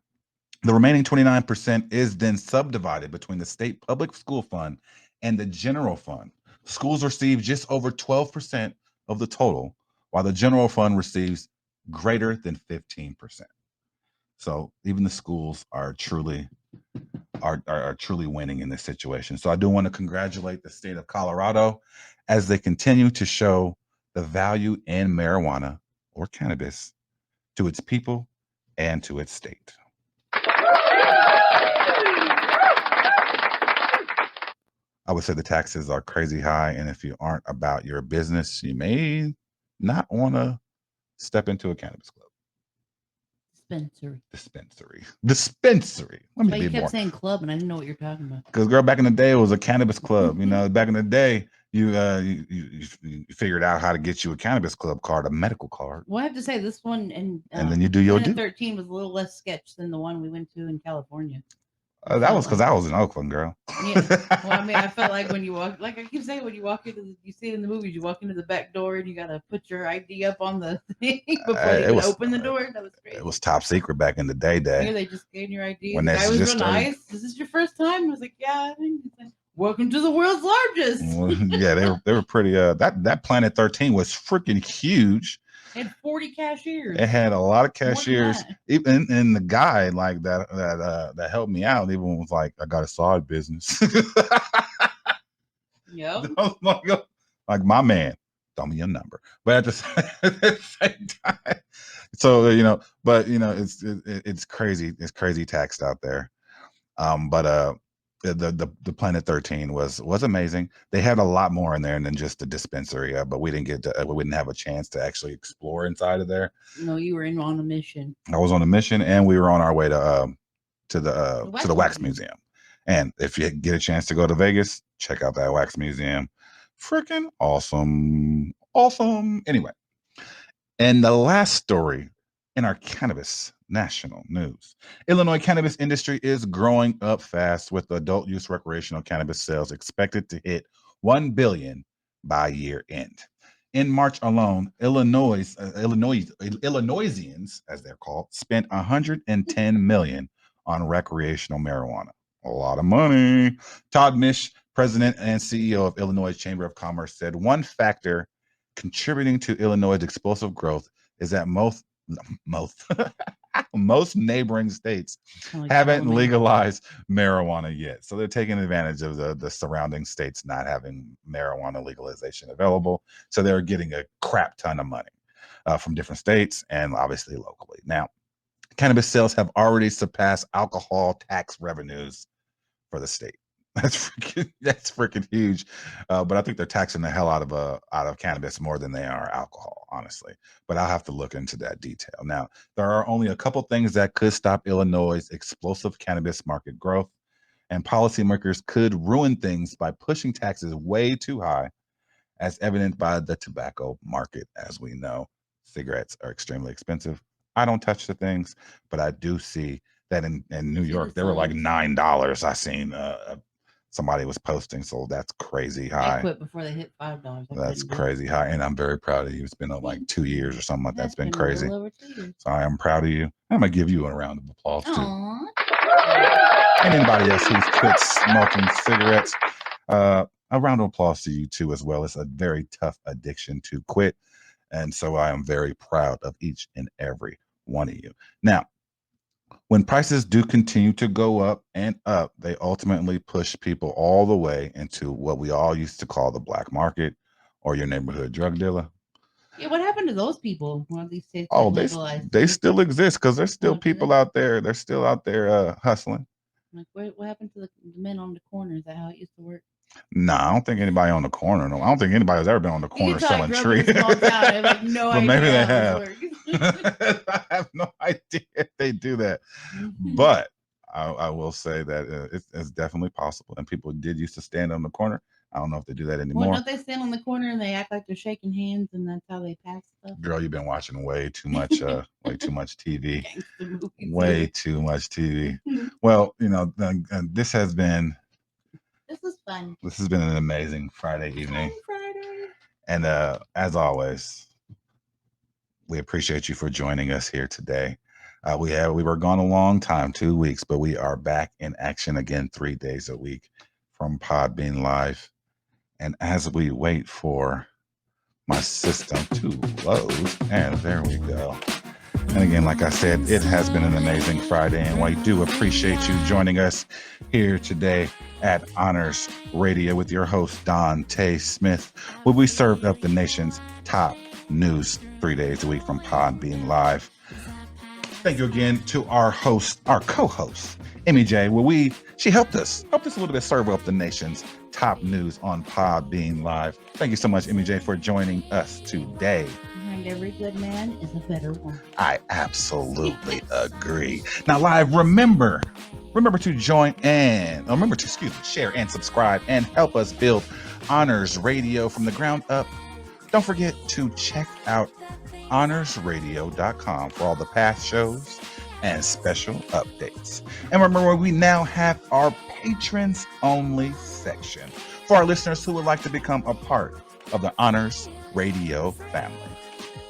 the remaining 29% is then subdivided between the state public school fund and the general fund. Schools receive just over 12% of the total, while the general fund receives greater than 15%. So even the schools are truly winning in this situation. So I do want to congratulate the state of Colorado as they continue to show the value in marijuana or cannabis to its people and to its state. I would say the taxes are crazy high, and if you aren't about your business, you may not want to step into a cannabis club. Dispensary. Let me But be you kept more. saying club, and I didn't know what you're talking about. Because girl, back in the day, it was a cannabis club. You know, back in the day, you figured out how to get you a cannabis club card, a medical card. Well, I have to say this one and then you do your due. 13 was a little less sketch than the one we went to in California. That was because I was in Oakland, girl. Yeah. Well, I mean, I felt like when you walk, like I keep saying, when you walk into, you see it in the movies, you walk into the back door and you got to put your ID up on the thing before you can open the door. That was great. It was top secret back in the day. Yeah, they just gave your ID. When the guy was real started... nice. Is this your first time? I was like, yeah. Welcome to the world's largest. Well, yeah, they were pretty. That Planet 13 was freaking huge. It had 40 cashiers. It had a lot of More than cashiers. that. Even and the guy like that helped me out even was like, I got a side business. Yep. Like my man, throw me your number. But at the same time, so but it's crazy. It's crazy taxed out there. But the Planet 13 was amazing. They had a lot more in there than just the dispensary, but we didn't have a chance to actually explore inside of there. No, you were on a mission. I was on a mission, and we were on our way to the wax museum. And if you get a chance to go to Vegas, check out that wax museum. Freaking awesome. Anyway, and the last story in our cannabis national news. Illinois cannabis industry is growing up fast, with adult use recreational cannabis sales expected to hit 1 billion by year end. In March alone, Illinoisians, as they're called, spent 110 million on recreational marijuana. A lot of money. Todd Misch, president and CEO of Illinois Chamber of Commerce, said one factor contributing to Illinois' explosive growth is that most neighboring states haven't legalized marijuana yet. So they're taking advantage of the surrounding states not having marijuana legalization available. So they're getting a crap ton of money from different states and obviously locally. Now, cannabis sales have already surpassed alcohol tax revenues for the state. That's freaking huge. But I think they're taxing the hell out of cannabis more than they are alcohol, honestly. But I'll have to look into that detail. Now, there are only a couple things that could stop Illinois' explosive cannabis market growth, and policymakers could ruin things by pushing taxes way too high, as evident by the tobacco market. As we know, cigarettes are extremely expensive. I don't touch the things, but I do see that in New York, they were like $9. I seen somebody was posting, so that's crazy high. I quit before they hit $5. That's crazy high, and I'm very proud of you. It's been like 2 years or something like that. It's been crazy. Well over 2 years. So I am proud of you. I'm gonna give you a round of applause too. Aww. And anybody else who's quit smoking cigarettes, a round of applause to you too as well. It's a very tough addiction to quit, and so I am very proud of each and every one of you. Now, when prices do continue to go up and up, they ultimately push people all the way into what we all used to call the black market or your neighborhood drug dealer. Yeah, what happened to those people? One of these states they still exist because there's still people out there. They're still out there hustling. Like, what happened to the men on the corner? Is that how it used to work? No, I don't think anybody on the corner. No, I don't think anybody's ever been on the corner selling trees. Like, no but maybe they have. I have no idea if they do that. But I will say that it's definitely possible. And people did used to stand on the corner. I don't know if they do that anymore. Well, don't they stand on the corner and they act like they're shaking hands and that's how they pass stuff? Girl, you've been watching way too much TV. Way too much TV. Well, this has been. This is fun. This has been an amazing Friday evening. And as always, we appreciate you for joining us here today. We were gone a long time, 2 weeks, but we are back in action again 3 days a week from Podbean Live. And as we wait for my system to load, and there we go. And again, like I said, it has been an amazing Friday, and we do appreciate you joining us here today at Honors Radio with your host, Dante Smith, where we serve up the nation's top news 3 days a week from Podbean Live. Thank you again to our co-host, Emmy J, where she helped us a little bit serve up the nation's top news on Podbean Live. Thank you so much, Emmy J, for joining us today. Behind every good man is a better one. I absolutely agree. Now, Live, remember to join and share and subscribe and help us build Honors Radio from the ground up. Don't forget to check out honorsradio.com for all the past shows and special updates. And remember, we now have our patrons only section for our listeners who would like to become a part of the Honors Radio family.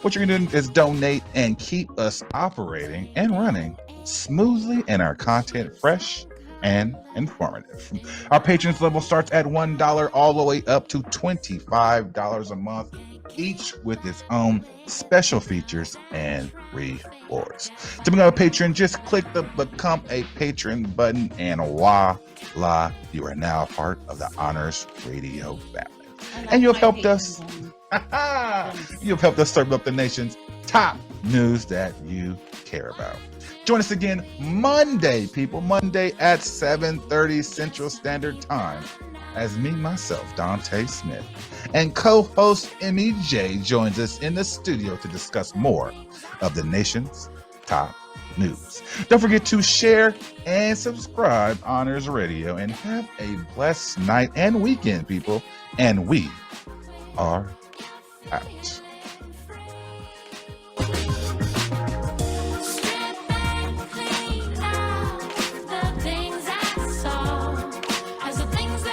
What you're going to do is donate and keep us operating and running smoothly and our content fresh and informative. Our patrons level starts at $1 all the way up to $25 a month. each with its own special features and rewards. To become a patron, just click the Become a Patron button, and voila, you are now a part of the Honors Radio family. And you have helped us. You have helped us serve up the nation's top news that you care about. Join us again Monday, people. Monday at 7:30 Central Standard Time, as me, myself, Dante Smith, and co-host Emmy J joins us in the studio to discuss more of the nation's top news. Don't forget to share and subscribe Honors Radio, and have a blessed night and weekend, people. And we are out. Step and clean all the things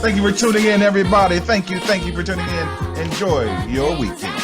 Thank you for tuning in, everybody. Thank you for tuning in. Enjoy your weekend.